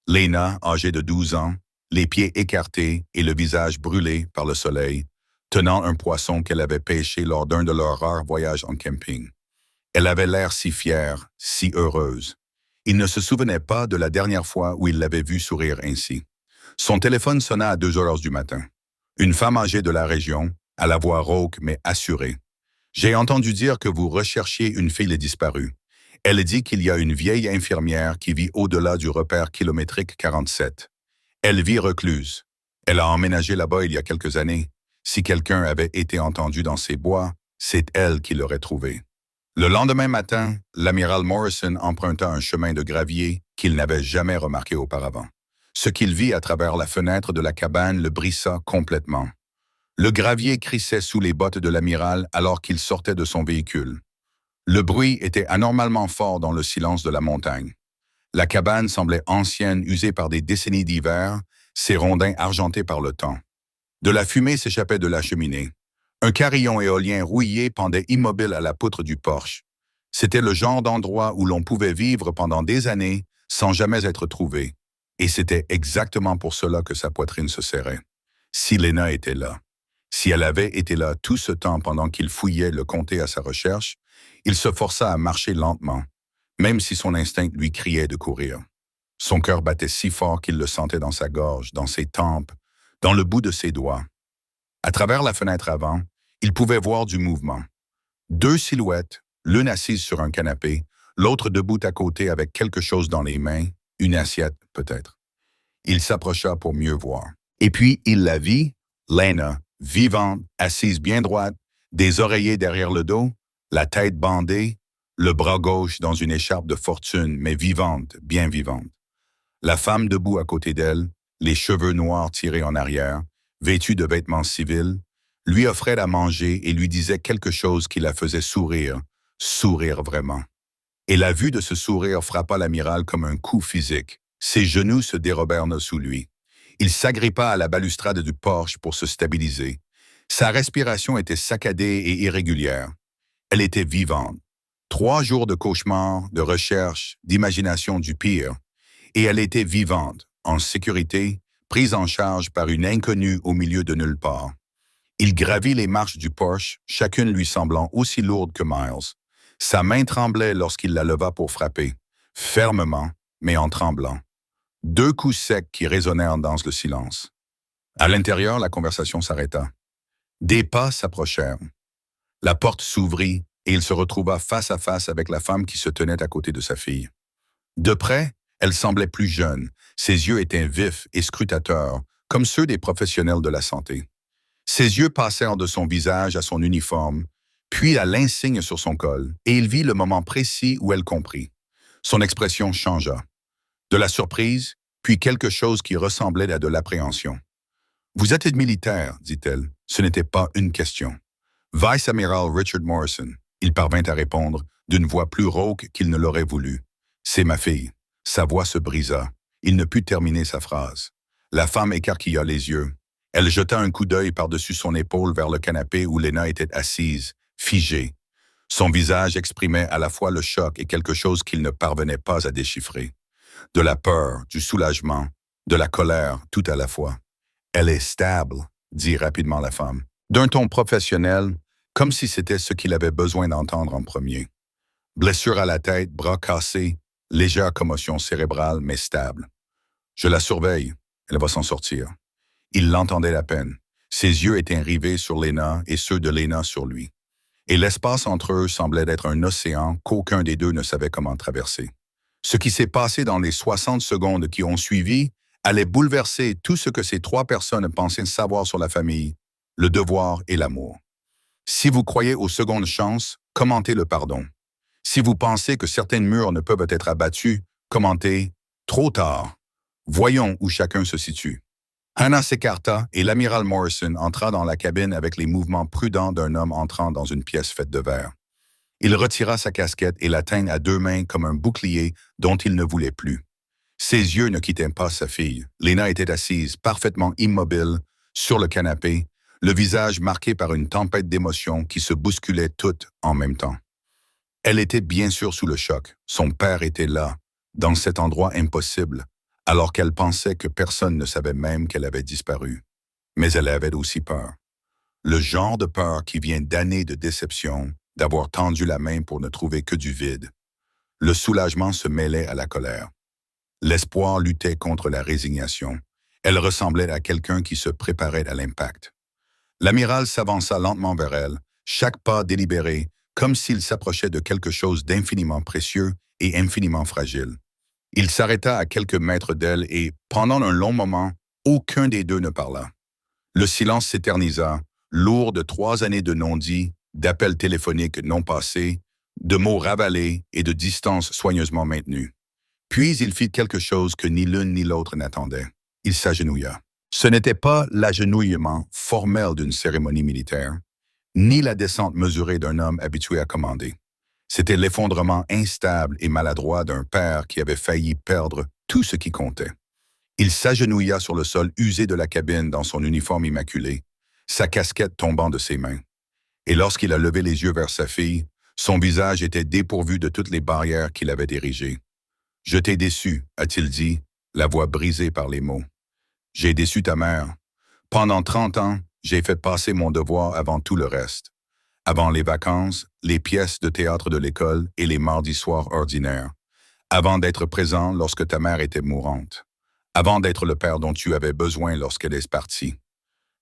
Lena, âgée de 12 ans, les pieds écartés et le visage brûlé par le soleil, tenant un poisson qu'elle avait pêché lors d'un de leurs rares voyages en camping. Elle avait l'air si fière, si heureuse. Il ne se souvenait pas de la dernière fois où il l'avait vue sourire ainsi. Son téléphone sonna à 2 heures du matin. Une femme âgée de la région, à la voix rauque mais assurée. « J'ai entendu dire que vous recherchiez une fille disparue. Elle dit qu'il y a une vieille infirmière qui vit au-delà du repère kilométrique 47. Elle vit recluse. Elle a emménagé là-bas il y a quelques années. Si quelqu'un avait été entendu dans ces bois, c'est elle qui l'aurait trouvé. » Le lendemain matin, l'amiral Morrison emprunta un chemin de gravier qu'il n'avait jamais remarqué auparavant. Ce qu'il vit à travers la fenêtre de la cabane le brissa complètement. Le gravier crissait sous les bottes de l'amiral alors qu'il sortait de son véhicule. Le bruit était anormalement fort dans le silence de la montagne. La cabane semblait ancienne, usée par des décennies d'hiver, ses rondins argentés par le temps. De la fumée s'échappait de la cheminée. Un carillon éolien rouillé pendait immobile à la poutre du porche. C'était le genre d'endroit où l'on pouvait vivre pendant des années sans jamais être trouvé. Et c'était exactement pour cela que sa poitrine se serrait. Si Lena était là. Si elle avait été là tout ce temps pendant qu'il fouillait le comté à sa recherche, il se força à marcher lentement, même si son instinct lui criait de courir. Son cœur battait si fort qu'il le sentait dans sa gorge, dans ses tempes, dans le bout de ses doigts. À travers la fenêtre avant, il pouvait voir du mouvement. 2 silhouettes, l'une assise sur un canapé, l'autre debout à côté avec quelque chose dans les mains, une assiette peut-être. Il s'approcha pour mieux voir. Et puis il la vit, Lena, vivante, assise bien droite, des oreillers derrière le dos, la tête bandée, le bras gauche dans une écharpe de fortune, mais vivante, bien vivante. La femme debout à côté d'elle, les cheveux noirs tirés en arrière, vêtue de vêtements civils, lui offrait à manger et lui disait quelque chose qui la faisait sourire, sourire vraiment. Et la vue de ce sourire frappa l'amiral comme un coup physique. Ses genoux se dérobèrent sous lui. Il s'agrippa à la balustrade du porche pour se stabiliser. Sa respiration était saccadée et irrégulière. Elle était vivante. 3 jours de cauchemar, de recherche, d'imagination du pire. Et elle était vivante, en sécurité, prise en charge par une inconnue au milieu de nulle part. Il gravit les marches du Porsche, chacune lui semblant aussi lourde que Miles. Sa main tremblait lorsqu'il la leva pour frapper, fermement, mais en tremblant. 2 coups secs qui résonnèrent dans le silence. À l'intérieur, la conversation s'arrêta. Des pas s'approchèrent. La porte s'ouvrit et il se retrouva face à face avec la femme qui se tenait à côté de sa fille. De près, elle semblait plus jeune. Ses yeux étaient vifs et scrutateurs, comme ceux des professionnels de la santé. Ses yeux passèrent de son visage à son uniforme, puis à l'insigne sur son col, et il vit le moment précis où elle comprit. Son expression changea. De la surprise, puis quelque chose qui ressemblait à de l'appréhension. « Vous êtes militaire, dit-elle. Ce n'était pas une question. » Vice-amiral Richard Morrison, il parvint à répondre, d'une voix plus rauque qu'il ne l'aurait voulu. « C'est ma fille. » Sa voix se brisa. Il ne put terminer sa phrase. La femme écarquilla les yeux. Elle jeta un coup d'œil par-dessus son épaule vers le canapé où Lena était assise, figée. Son visage exprimait à la fois le choc et quelque chose qu'il ne parvenait pas à déchiffrer. De la peur, du soulagement, de la colère, tout à la fois. « Elle est stable », dit rapidement la femme, d'un ton professionnel, comme si c'était ce qu'il avait besoin d'entendre en premier. Blessure à la tête, bras cassés, légère commotion cérébrale, mais stable. « Je la surveille, elle va s'en sortir. » Il l'entendait à peine. Ses yeux étaient rivés sur Lena et ceux de Lena sur lui. Et l'espace entre eux semblait être un océan qu'aucun des deux ne savait comment traverser. Ce qui s'est passé dans les 60 secondes qui ont suivi allait bouleverser tout ce que ces 3 personnes pensaient savoir sur la famille, le devoir et l'amour. Si vous croyez aux secondes chances, commentez le pardon. Si vous pensez que certains murs ne peuvent être abattus, commentez « trop tard ». Voyons où chacun se situe. Hannah s'écarta et l'amiral Morrison entra dans la cabine avec les mouvements prudents d'un homme entrant dans une pièce faite de verre. Il retira sa casquette et la teigne à 2 mains comme un bouclier dont il ne voulait plus. Ses yeux ne quittaient pas sa fille. Lena était assise, parfaitement immobile, sur le canapé, le visage marqué par une tempête d'émotions qui se bousculaient toutes en même temps. Elle était bien sûr sous le choc. Son père était là, dans cet endroit impossible, alors qu'elle pensait que personne ne savait même qu'elle avait disparu. Mais elle avait aussi peur. Le genre de peur qui vient d'années de déception, d'avoir tendu la main pour ne trouver que du vide. Le soulagement se mêlait à la colère. L'espoir luttait contre la résignation. Elle ressemblait à quelqu'un qui se préparait à l'impact. L'amiral s'avança lentement vers elle, chaque pas délibéré, comme s'il s'approchait de quelque chose d'infiniment précieux et infiniment fragile. Il s'arrêta à quelques mètres d'elle et, pendant un long moment, aucun des deux ne parla. Le silence s'éternisa, lourd de 3 années de non-dits, d'appels téléphoniques non passés, de mots ravalés et de distances soigneusement maintenues. Puis il fit quelque chose que ni l'une ni l'autre n'attendaient. Il s'agenouilla. Ce n'était pas l'agenouillement formel d'une cérémonie militaire, ni la descente mesurée d'un homme habitué à commander. C'était l'effondrement instable et maladroit d'un père qui avait failli perdre tout ce qui comptait. Il s'agenouilla sur le sol usé de la cabine dans son uniforme immaculé, sa casquette tombant de ses mains. Et lorsqu'il a levé les yeux vers sa fille, son visage était dépourvu de toutes les barrières qu'il avait érigées. « Je t'ai déçu », a-t-il dit, la voix brisée par les mots. « J'ai déçu ta mère. Pendant 30 ans, j'ai fait passer mon devoir avant tout le reste. Avant les vacances, les pièces de théâtre de l'école et les mardis soirs ordinaires. Avant d'être présent lorsque ta mère était mourante. Avant d'être le père dont tu avais besoin lorsqu'elle est partie. »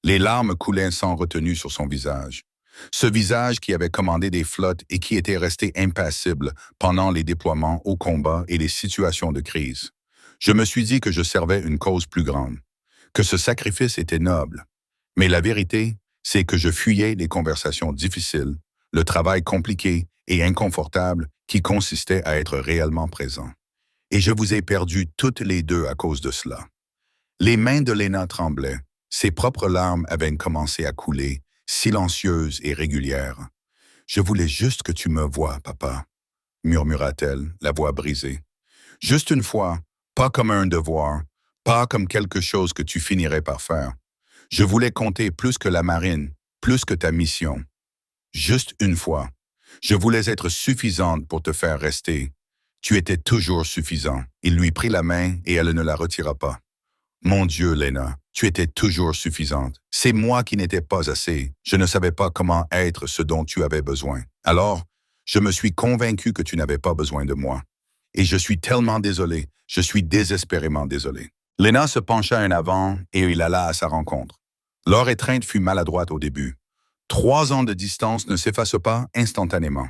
Les larmes coulaient sans retenue sur son visage. Ce visage qui avait commandé des flottes et qui était resté impassible pendant les déploiements au combat et les situations de crise. Je me suis dit que je servais une cause plus grande, que ce sacrifice était noble. Mais la vérité, c'est que je fuyais les conversations difficiles, le travail compliqué et inconfortable qui consistait à être réellement présent. Et je vous ai perdu toutes les deux à cause de cela. Les mains de Lena tremblaient, ses propres larmes avaient commencé à couler, silencieuse et régulière. « Je voulais juste que tu me voies, papa, » murmura-t-elle, la voix brisée. « Juste une fois, pas comme un devoir, pas comme quelque chose que tu finirais par faire. Je voulais compter plus que la marine, plus que ta mission. Juste une fois. Je voulais être suffisante pour te faire rester. Tu étais toujours suffisant. » Il lui prit la main et elle ne la retira pas. « Mon Dieu, Lena, tu étais toujours suffisante. C'est moi qui n'étais pas assez. Je ne savais pas comment être ce dont tu avais besoin. Alors, je me suis convaincu que tu n'avais pas besoin de moi. Et je suis tellement désolé. Je suis désespérément désolé. » Lena se pencha en avant et il alla à sa rencontre. Leur étreinte fut maladroite au début. 3 ans de distance ne s'effacent pas instantanément.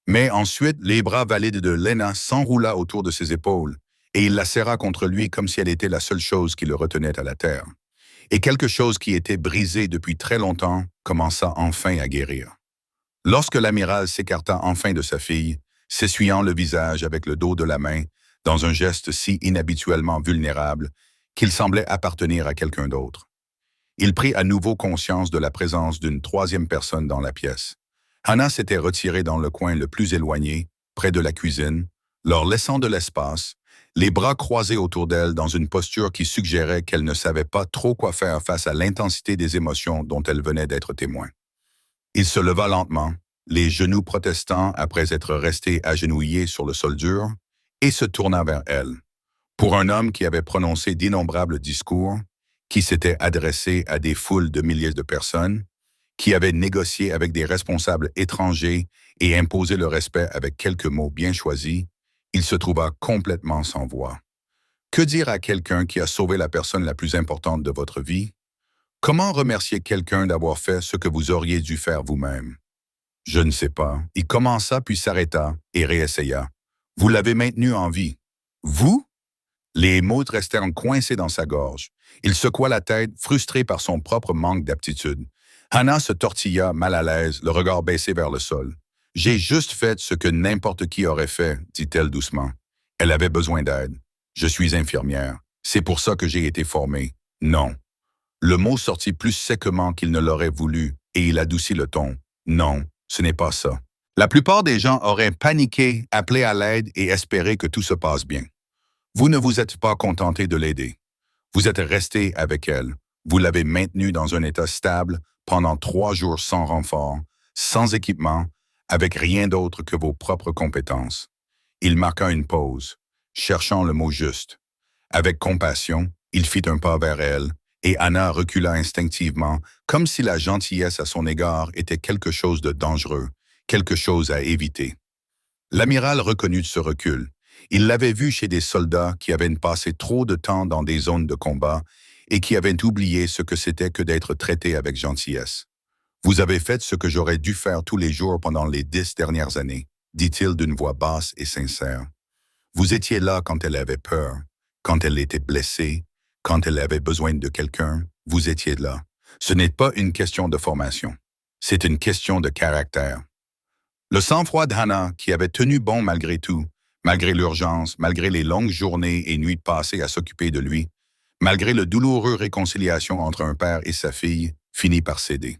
Mais ensuite, les bras valides de Lena s'enroula autour de ses épaules et il la serra contre lui comme si elle était la seule chose qui le retenait à la terre. Et quelque chose qui était brisé depuis très longtemps commença enfin à guérir. Lorsque l'amiral s'écarta enfin de sa fille, s'essuyant le visage avec le dos de la main, dans un geste si inhabituellement vulnérable qu'il semblait appartenir à quelqu'un d'autre, il prit à nouveau conscience de la présence d'une 3e personne dans la pièce. Hannah s'était retirée dans le coin le plus éloigné, près de la cuisine, leur laissant de l'espace, les bras croisés autour d'elle dans une posture qui suggérait qu'elle ne savait pas trop quoi faire face à l'intensité des émotions dont elle venait d'être témoin. Il se leva lentement, les genoux protestants après être resté agenouillé sur le sol dur, et se tourna vers elle. Pour un homme qui avait prononcé d'innombrables discours, qui s'était adressé à des foules de milliers de personnes, qui avait négocié avec des responsables étrangers et imposé le respect avec quelques mots bien choisis, il se trouva complètement sans voix. Que dire à quelqu'un qui a sauvé la personne la plus importante de votre vie? Comment remercier quelqu'un d'avoir fait ce que vous auriez dû faire vous-même? Je ne sais pas. Il commença puis s'arrêta et réessaya. Vous l'avez maintenu en vie. Vous? Les mots restèrent coincés dans sa gorge. Il secoua la tête, frustré par son propre manque d'aptitude. Hannah se tortilla, mal à l'aise, le regard baissé vers le sol. « J'ai juste fait ce que n'importe qui aurait fait, » dit-elle doucement. Elle avait besoin d'aide. « Je suis infirmière. C'est pour ça que j'ai été formée. » Non. Le mot sortit plus séquement qu'il ne l'aurait voulu, et il adoucit le ton. « Non, ce n'est pas ça. » La plupart des gens auraient paniqué, appelé à l'aide et espéré que tout se passe bien. Vous ne vous êtes pas contenté de l'aider. Vous êtes resté avec elle. Vous l'avez maintenue dans un état stable pendant 3 jours sans renfort, sans équipement, avec rien d'autre que vos propres compétences. Il marqua une pause, cherchant le mot juste. Avec compassion, il fit un pas vers elle, et Hannah recula instinctivement, comme si la gentillesse à son égard était quelque chose de dangereux, quelque chose à éviter. L'amiral reconnut ce recul. Il l'avait vu chez des soldats qui avaient passé trop de temps dans des zones de combat et qui avaient oublié ce que c'était que d'être traités avec gentillesse. « Vous avez fait ce que j'aurais dû faire tous les jours pendant les 10 dernières années, » dit-il d'une voix basse et sincère. « Vous étiez là quand elle avait peur, quand elle était blessée, quand elle avait besoin de quelqu'un, vous étiez là. Ce n'est pas une question de formation, c'est une question de caractère. » Le sang-froid d'Hannah, qui avait tenu bon malgré tout, malgré l'urgence, malgré les longues journées et nuits passées à s'occuper de lui, malgré le douloureux réconciliation entre un père et sa fille, finit par céder.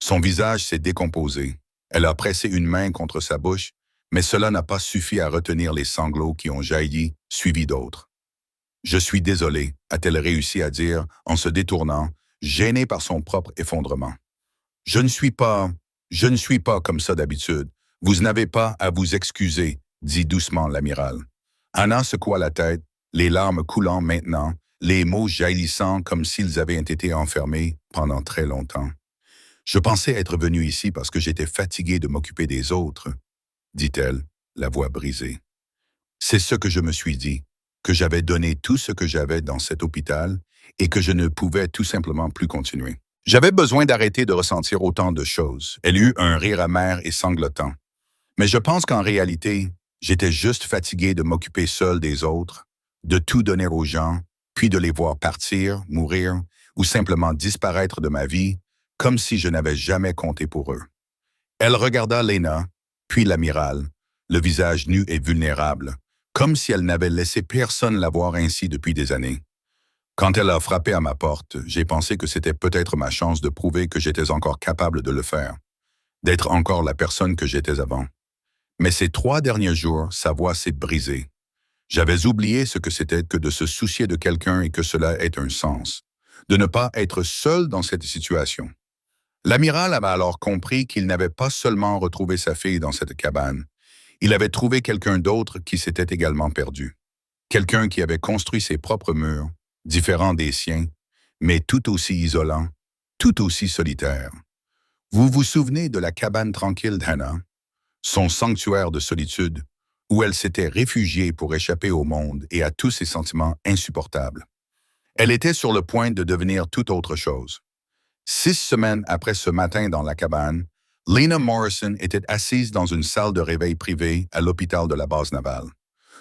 Son visage s'est décomposé. Elle a pressé une main contre sa bouche, mais cela n'a pas suffi à retenir les sanglots qui ont jailli, suivis d'autres. « Je suis désolé », a-t-elle réussi à dire en se détournant, gênée par son propre effondrement. « Je ne suis pas comme ça d'habitude. Vous n'avez pas à vous excuser, » dit doucement l'amiral. Hannah secoua la tête, les larmes coulant maintenant, les mots jaillissant comme s'ils avaient été enfermés pendant très longtemps. « Je pensais être venue ici parce que j'étais fatiguée de m'occuper des autres, » dit-elle, la voix brisée. « C'est ce que je me suis dit, que j'avais donné tout ce que j'avais dans cet hôpital et que je ne pouvais tout simplement plus continuer. J'avais besoin d'arrêter de ressentir autant de choses. » Elle eut un rire amer et sanglotant. « Mais je pense qu'en réalité, j'étais juste fatiguée de m'occuper seule des autres, de tout donner aux gens, puis de les voir partir, mourir ou simplement disparaître de ma vie, comme si je n'avais jamais compté pour eux. » Elle regarda Lena, puis l'amiral, le visage nu et vulnérable, comme si elle n'avait laissé personne la voir ainsi depuis des années. Quand elle a frappé à ma porte, j'ai pensé que c'était peut-être ma chance de prouver que j'étais encore capable de le faire, d'être encore la personne que j'étais avant. Mais ces 3 derniers jours, sa voix s'est brisée. J'avais oublié ce que c'était que de se soucier de quelqu'un et que cela ait un sens, de ne pas être seul dans cette situation. L'amiral avait alors compris qu'il n'avait pas seulement retrouvé sa fille dans cette cabane, il avait trouvé quelqu'un d'autre qui s'était également perdu. Quelqu'un qui avait construit ses propres murs, différents des siens, mais tout aussi isolant, tout aussi solitaire. Vous vous souvenez de la cabane tranquille d'Hannah, son sanctuaire de solitude, où elle s'était réfugiée pour échapper au monde et à tous ses sentiments insupportables. Elle était sur le point de devenir tout autre chose. 6 semaines après ce matin dans la cabane, Lena Morrison était assise dans une salle de réveil privée à l'hôpital de la base navale.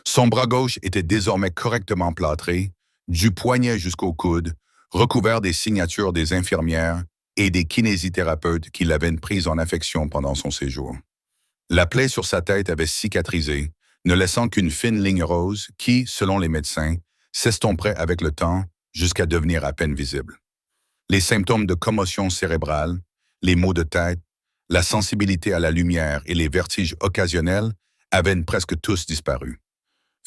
Son bras gauche était désormais correctement plâtré, du poignet jusqu'au coude, recouvert des signatures des infirmières et des kinésithérapeutes qui l'avaient prise en affection pendant son séjour. La plaie sur sa tête avait cicatrisé, ne laissant qu'une fine ligne rose qui, selon les médecins, s'estomperait avec le temps jusqu'à devenir à peine visible. Les symptômes de commotion cérébrale, les maux de tête, la sensibilité à la lumière et les vertiges occasionnels avaient presque tous disparu.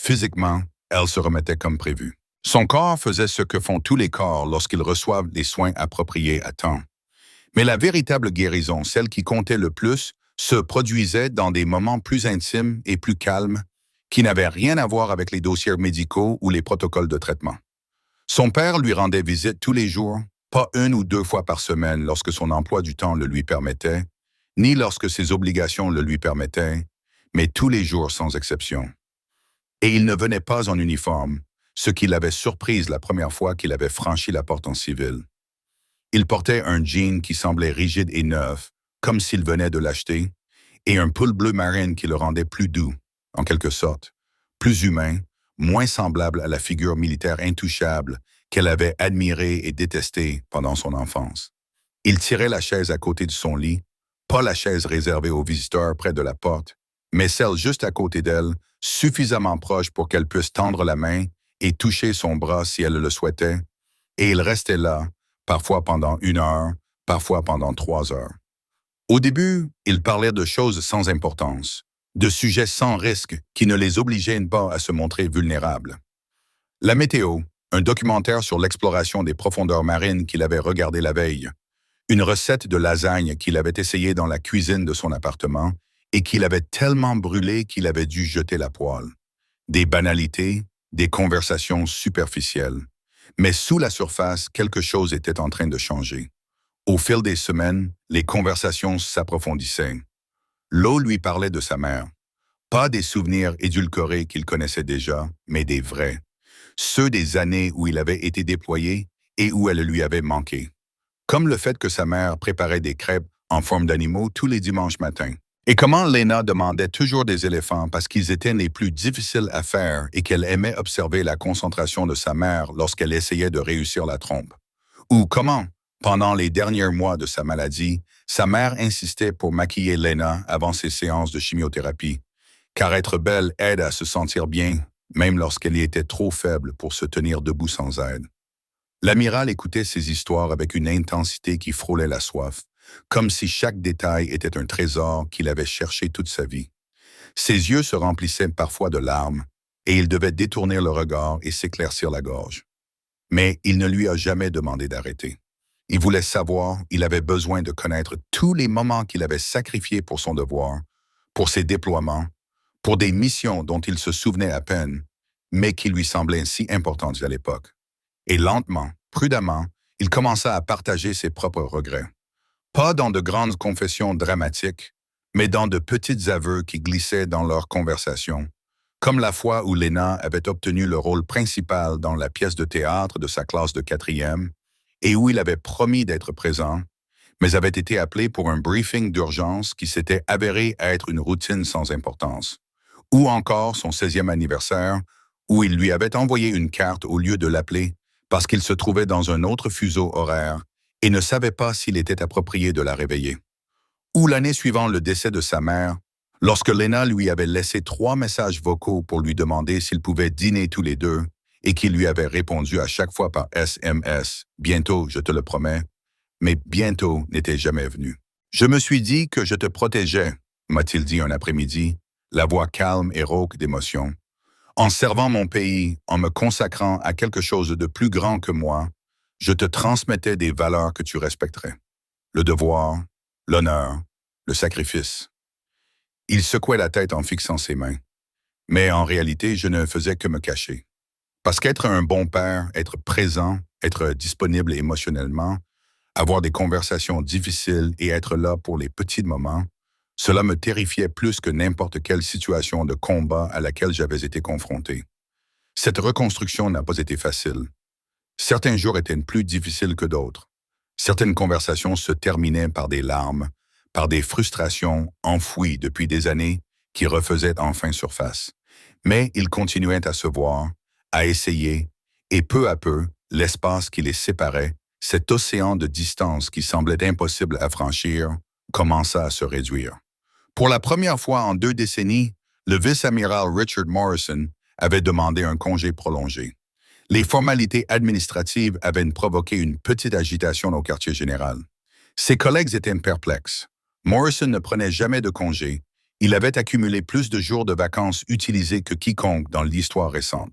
Physiquement, elle se remettait comme prévu. Son corps faisait ce que font tous les corps lorsqu'ils reçoivent les soins appropriés à temps. Mais la véritable guérison, celle qui comptait le plus, se produisait dans des moments plus intimes et plus calmes, qui n'avaient rien à voir avec les dossiers médicaux ou les protocoles de traitement. Son père lui rendait visite tous les jours, pas 1 ou 2 fois par semaine lorsque son emploi du temps le lui permettait, ni lorsque ses obligations le lui permettaient, mais tous les jours sans exception. Et il ne venait pas en uniforme, ce qui l'avait surprise la première fois qu'il avait franchi la porte en civil. Il portait un jean qui semblait rigide et neuf, comme s'il venait de l'acheter, et un pull bleu marine qui le rendait plus doux, en quelque sorte, plus humain, moins semblable à la figure militaire intouchable qu'elle avait admirée et détestée pendant son enfance. Il tirait la chaise à côté de son lit, pas la chaise réservée aux visiteurs près de la porte, mais celle juste à côté d'elle, suffisamment proche pour qu'elle puisse tendre la main et toucher son bras si elle le souhaitait, et il restait là, parfois pendant 1 heure, parfois pendant 3 heures. Au début, il parlait de choses sans importance, de sujets sans risque qui ne les obligeaient pas à se montrer vulnérables. La météo, un documentaire sur l'exploration des profondeurs marines qu'il avait regardé la veille, une recette de lasagne qu'il avait essayée dans la cuisine de son appartement et qu'il avait tellement brûlé qu'il avait dû jeter la poêle. Des banalités, des conversations superficielles. Mais sous la surface, quelque chose était en train de changer. Au fil des semaines, les conversations s'approfondissaient. Lo lui parlait de sa mère. Pas des souvenirs édulcorés qu'il connaissait déjà, mais des vrais. Ceux des années où il avait été déployé et où elle lui avait manqué. Comme le fait que sa mère préparait des crêpes en forme d'animaux tous les dimanches matins. Et comment Lena demandait toujours des éléphants parce qu'ils étaient les plus difficiles à faire et qu'elle aimait observer la concentration de sa mère lorsqu'elle essayait de réussir la trompe. Ou comment, pendant les derniers mois de sa maladie, sa mère insistait pour maquiller Lena avant ses séances de chimiothérapie, car être belle aide à se sentir bien, même lorsqu'elle y était trop faible pour se tenir debout sans aide. L'amiral écoutait ces histoires avec une intensité qui frôlait la soif, comme si chaque détail était un trésor qu'il avait cherché toute sa vie. Ses yeux se remplissaient parfois de larmes, et il devait détourner le regard et s'éclaircir la gorge. Mais il ne lui a jamais demandé d'arrêter. Il voulait savoir, il avait besoin de connaître tous les moments qu'il avait sacrifiés pour son devoir, pour ses déploiements, pour des missions dont il se souvenait à peine, mais qui lui semblaient si importantes à l'époque. Et lentement, prudemment, il commença à partager ses propres regrets. Pas dans de grandes confessions dramatiques, mais dans de petits aveux qui glissaient dans leurs conversations, comme la fois où Lena avait obtenu le rôle principal dans la pièce de théâtre de sa classe de 4e et où il avait promis d'être présent, mais avait été appelé pour un briefing d'urgence qui s'était avéré être une routine sans importance, ou encore son 16e anniversaire, où il lui avait envoyé une carte au lieu de l'appeler parce qu'il se trouvait dans un autre fuseau horaire et ne savait pas s'il était approprié de la réveiller. Ou l'année suivant le décès de sa mère, lorsque Lena lui avait laissé 3 messages vocaux pour lui demander s'ils pouvaient dîner tous les deux et qui lui avait répondu à chaque fois par SMS « Bientôt, je te le promets », mais bientôt n'était jamais venu. Je me suis dit que je te protégeais, m'a-t-il dit un après-midi, la voix calme et rauque d'émotion. En servant mon pays, en me consacrant à quelque chose de plus grand que moi, je te transmettais des valeurs que tu respecterais. Le devoir, l'honneur, le sacrifice. Il secouait la tête en fixant ses mains. Mais en réalité, je ne faisais que me cacher. Parce qu'être un bon père, être présent, être disponible émotionnellement, avoir des conversations difficiles et être là pour les petits moments, cela me terrifiait plus que n'importe quelle situation de combat à laquelle j'avais été confronté. Cette reconstruction n'a pas été facile. Certains jours étaient plus difficiles que d'autres. Certaines conversations se terminaient par des larmes, par des frustrations enfouies depuis des années qui refaisaient enfin surface. Mais ils continuaient à se voir, à essayer, et peu à peu, l'espace qui les séparait, cet océan de distance qui semblait impossible à franchir, commença à se réduire. Pour la première fois en 2 décennies, le vice-amiral Richard Morrison avait demandé un congé prolongé. Les formalités administratives avaient provoqué une petite agitation au quartier général. Ses collègues étaient perplexes. Morrison ne prenait jamais de congé. Il avait accumulé plus de jours de vacances utilisés que quiconque dans l'histoire récente.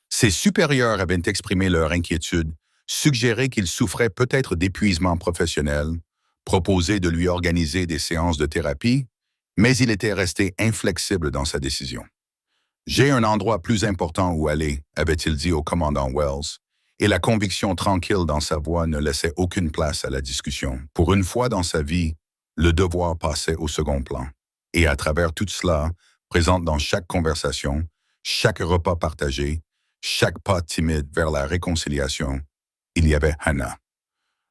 Ses supérieurs avaient exprimé leur inquiétude, suggéré qu'il souffrait peut-être d'épuisement professionnel, proposé de lui organiser des séances de thérapie, mais il était resté inflexible dans sa décision. « J'ai un endroit plus important où aller », avait-il dit au commandant Wells, et la conviction tranquille dans sa voix ne laissait aucune place à la discussion. Pour une fois dans sa vie, le devoir passait au second plan. Et à travers tout cela, présente dans chaque conversation, chaque repas partagé, chaque pas timide vers la réconciliation, il y avait Hannah.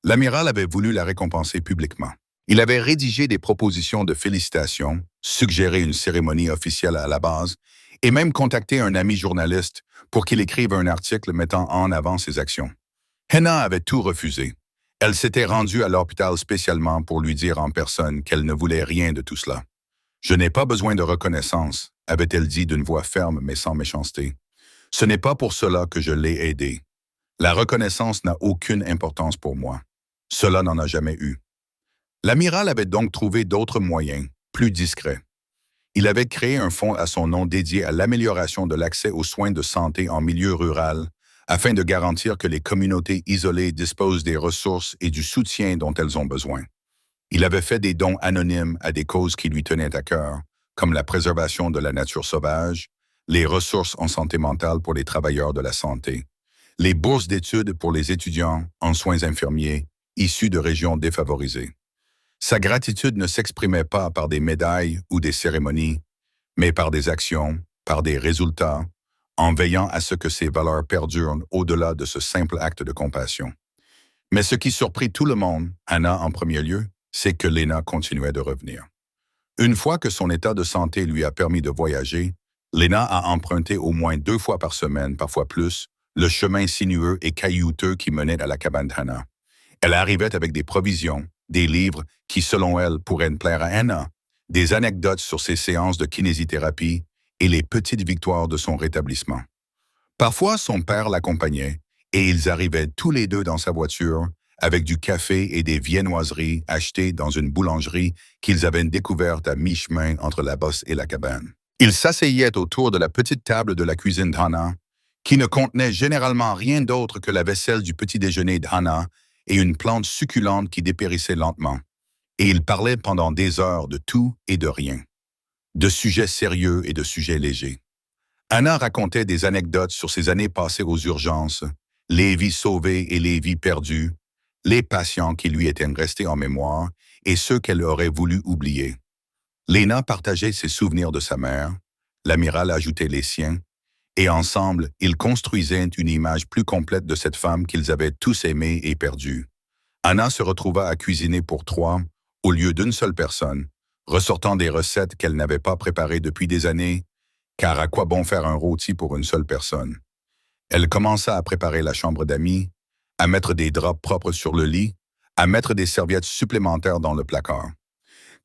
L'amiral avait voulu la récompenser publiquement. Il avait rédigé des propositions de félicitations, suggéré une cérémonie officielle à la base, et même contacté un ami journaliste pour qu'il écrive un article mettant en avant ses actions. Hannah avait tout refusé. Elle s'était rendue à l'hôpital spécialement pour lui dire en personne qu'elle ne voulait rien de tout cela. « Je n'ai pas besoin de reconnaissance », avait-elle dit d'une voix ferme mais sans méchanceté. « Ce n'est pas pour cela que je l'ai aidée. La reconnaissance n'a aucune importance pour moi. Cela n'en a jamais eu. » L'amiral avait donc trouvé d'autres moyens, plus discrets. Il avait créé un fonds à son nom dédié à l'amélioration de l'accès aux soins de santé en milieu rural, afin de garantir que les communautés isolées disposent des ressources et du soutien dont elles ont besoin. Il avait fait des dons anonymes à des causes qui lui tenaient à cœur, comme la préservation de la nature sauvage, les ressources en santé mentale pour les travailleurs de la santé, les bourses d'études pour les étudiants en soins infirmiers issus de régions défavorisées. Sa gratitude ne s'exprimait pas par des médailles ou des cérémonies, mais par des actions, par des résultats, en veillant à ce que ses valeurs perdurent au-delà de ce simple acte de compassion. Mais ce qui surprit tout le monde, Hannah en premier lieu, c'est que Lena continuait de revenir. Une fois que son état de santé lui a permis de voyager, Lena a emprunté au moins 2 fois par semaine, parfois plus, le chemin sinueux et caillouteux qui menait à la cabane d'Hannah. Elle arrivait avec des provisions, des livres qui, selon elle, pourraient plaire à Hannah, des anecdotes sur ses séances de kinésithérapie et les petites victoires de son rétablissement. Parfois, son père l'accompagnait et ils arrivaient tous les deux dans sa voiture avec du café et des viennoiseries achetées dans une boulangerie qu'ils avaient découverte à mi-chemin entre la bosse et la cabane. Ils s'asseyaient autour de la petite table de la cuisine d'Hannah, qui ne contenait généralement rien d'autre que la vaisselle du petit déjeuner d'Hannah et une plante succulente qui dépérissait lentement. Et ils parlaient pendant des heures de tout et de rien, de sujets sérieux et de sujets légers. Hannah racontait des anecdotes sur ses années passées aux urgences, les vies sauvées et les vies perdues, les patients qui lui étaient restés en mémoire et ceux qu'elle aurait voulu oublier. Lena partageait ses souvenirs de sa mère, l'amiral ajoutait les siens, et ensemble, ils construisaient une image plus complète de cette femme qu'ils avaient tous aimée et perdue. Hannah se retrouva à cuisiner pour 3, au lieu d'une seule personne, ressortant des recettes qu'elle n'avait pas préparées depuis des années, car à quoi bon faire un rôti pour une seule personne? Elle commença à préparer la chambre d'amis, à mettre des draps propres sur le lit, à mettre des serviettes supplémentaires dans le placard.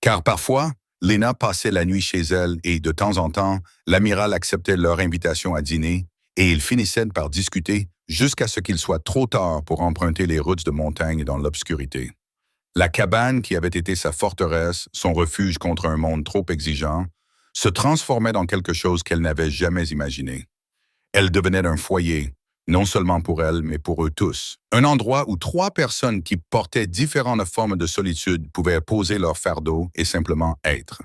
Car parfois, Lena passait la nuit chez elle et, de temps en temps, l'amiral acceptait leur invitation à dîner et ils finissaient par discuter jusqu'à ce qu'il soit trop tard pour emprunter les routes de montagne dans l'obscurité. La cabane qui avait été sa forteresse, son refuge contre un monde trop exigeant, se transformait dans quelque chose qu'elle n'avait jamais imaginé. Elle devenait un foyer, non seulement pour elle, mais pour eux tous. Un endroit où trois personnes qui portaient différentes formes de solitude pouvaient poser leur fardeau et simplement être.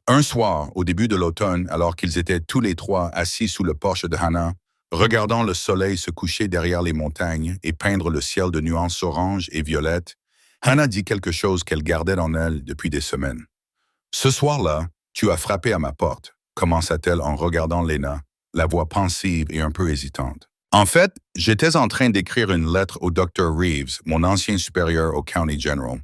Un soir, au début de l'automne, alors qu'ils étaient tous les trois assis sous le porche de Hannah, regardant le soleil se coucher derrière les montagnes et peindre le ciel de nuances oranges et violettes, Hannah dit quelque chose qu'elle gardait en elle depuis des semaines. « Ce soir-là, tu as frappé à ma porte », commença-t-elle en regardant Lena, la voix pensive et un peu hésitante. En fait, j'étais en train d'écrire une lettre au Dr. Reeves, mon ancien supérieur au County General.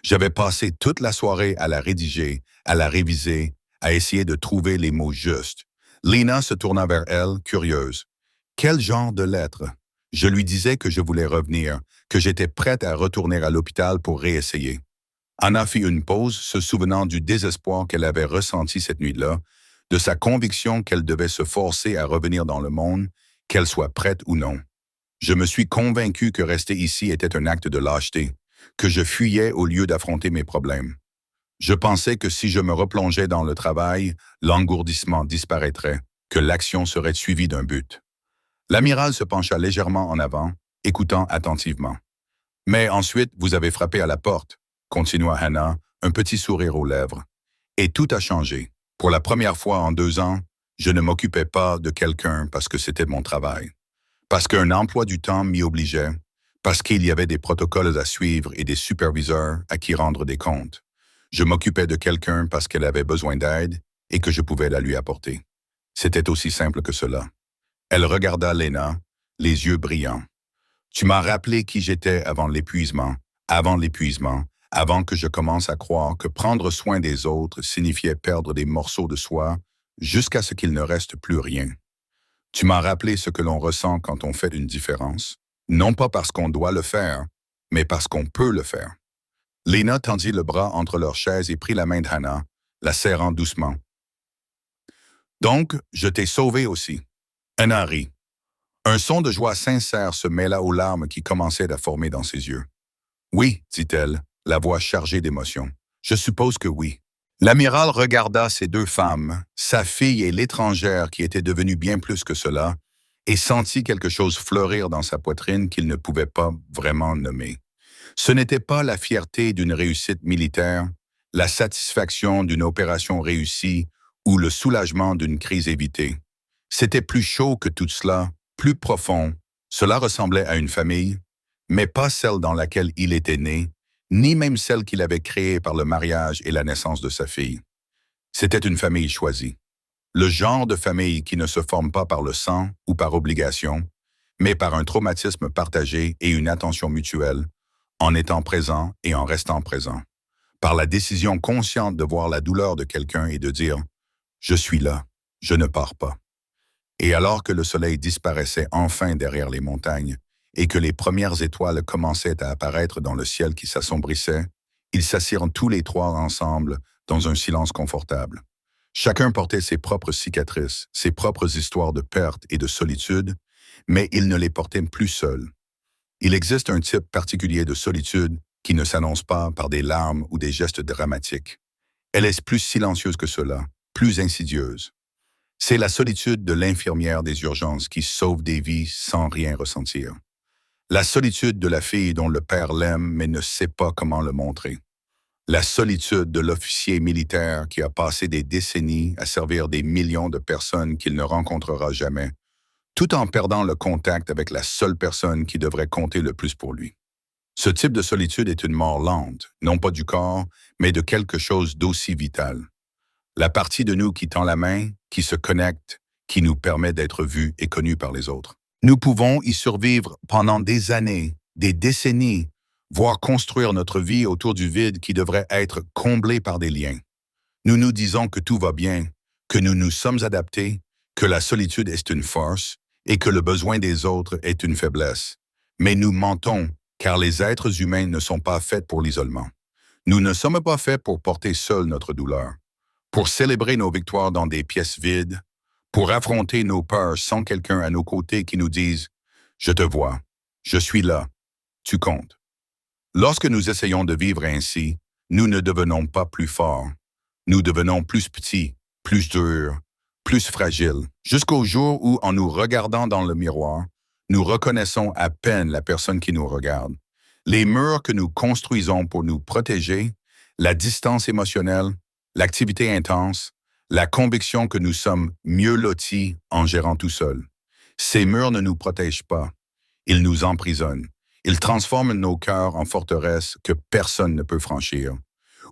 J'avais passé toute la soirée à la rédiger, à la réviser, à essayer de trouver les mots justes. Lena se tourna vers elle, curieuse. Quel genre de lettre? Je lui disais que je voulais revenir, que j'étais prête à retourner à l'hôpital pour réessayer. Anna fit une pause, se souvenant du désespoir qu'elle avait ressenti cette nuit-là, de sa conviction qu'elle devait se forcer à revenir dans le monde, qu'elle soit prête ou non. Je me suis convaincu que rester ici était un acte de lâcheté, que je fuyais au lieu d'affronter mes problèmes. Je pensais que si je me replongeais dans le travail, l'engourdissement disparaîtrait, que l'action serait suivie d'un but. L'amiral se pencha légèrement en avant, écoutant attentivement. « Mais ensuite, vous avez frappé à la porte », continua Hannah, un petit sourire aux lèvres. « Et tout a changé. Pour la première fois en 2 ans, je ne m'occupais pas de quelqu'un parce que c'était mon travail. Parce qu'un emploi du temps m'y obligeait, parce qu'il y avait des protocoles à suivre et des superviseurs à qui rendre des comptes. Je m'occupais de quelqu'un parce qu'elle avait besoin d'aide et que je pouvais la lui apporter. C'était aussi simple que cela. » Elle regarda Lena, les yeux brillants. « Tu m'as rappelé qui j'étais avant l'épuisement, avant que je commence à croire que prendre soin des autres signifiait perdre des morceaux de soi jusqu'à ce qu'il ne reste plus rien. Tu m'as rappelé ce que l'on ressent quand on fait une différence, non pas parce qu'on doit le faire, mais parce qu'on peut le faire. » Lena tendit le bras entre leurs chaises et prit la main de Hannah, la serrant doucement. « Donc, je t'ai sauvé aussi. » Hannah rit. Un son de joie sincère se mêla aux larmes qui commençaient à former dans ses yeux. « Oui, dit-elle, la voix chargée d'émotion. Je suppose que oui. » L'amiral regarda ces 2 femmes, sa fille et l'étrangère qui était devenue bien plus que cela, et sentit quelque chose fleurir dans sa poitrine qu'il ne pouvait pas vraiment nommer. Ce n'était pas la fierté d'une réussite militaire, la satisfaction d'une opération réussie ou le soulagement d'une crise évitée. C'était plus chaud que tout cela, plus profond. Cela ressemblait à une famille, mais pas celle dans laquelle il était né, ni même celle qu'il avait créée par le mariage et la naissance de sa fille. C'était une famille choisie. Le genre de famille qui ne se forme pas par le sang ou par obligation, mais par un traumatisme partagé et une attention mutuelle, en étant présent et en restant présent. Par la décision consciente de voir la douleur de quelqu'un et de dire « Je suis là, je ne pars pas ». Et alors que le soleil disparaissait enfin derrière les montagnes et que les premières étoiles commençaient à apparaître dans le ciel qui s'assombrissait, ils s'assirent tous les 3 ensemble dans un silence confortable. Chacun portait ses propres cicatrices, ses propres histoires de perte et de solitude, mais ils ne les portaient plus seuls. Il existe un type particulier de solitude qui ne s'annonce pas par des larmes ou des gestes dramatiques. Elle est plus silencieuse que cela, plus insidieuse. C'est la solitude de l'infirmière des urgences qui sauve des vies sans rien ressentir. La solitude de la fille dont le père l'aime mais ne sait pas comment le montrer. La solitude de l'officier militaire qui a passé des décennies à servir des millions de personnes qu'il ne rencontrera jamais, tout en perdant le contact avec la seule personne qui devrait compter le plus pour lui. Ce type de solitude est une mort lente, non pas du corps, mais de quelque chose d'aussi vital. La partie de nous qui tend la main, qui se connecte, qui nous permet d'être vus et connus par les autres. Nous pouvons y survivre pendant des années, des décennies, voire construire notre vie autour du vide qui devrait être comblé par des liens. Nous nous disons que tout va bien, que nous nous sommes adaptés, que la solitude est une force et que le besoin des autres est une faiblesse. Mais nous mentons, car les êtres humains ne sont pas faits pour l'isolement. Nous ne sommes pas faits pour porter seuls notre douleur, pour célébrer nos victoires dans des pièces vides, pour affronter nos peurs sans quelqu'un à nos côtés qui nous dise « Je te vois, je suis là, tu comptes ». Lorsque nous essayons de vivre ainsi, nous ne devenons pas plus forts. Nous devenons plus petits, plus durs, plus fragiles, jusqu'au jour où, en nous regardant dans le miroir, nous reconnaissons à peine la personne qui nous regarde. Les murs que nous construisons pour nous protéger, la distance émotionnelle, l'activité intense, la conviction que nous sommes mieux lotis en gérant tout seul. Ces murs ne nous protègent pas, ils nous emprisonnent. Ils transforment nos cœurs en forteresses que personne ne peut franchir,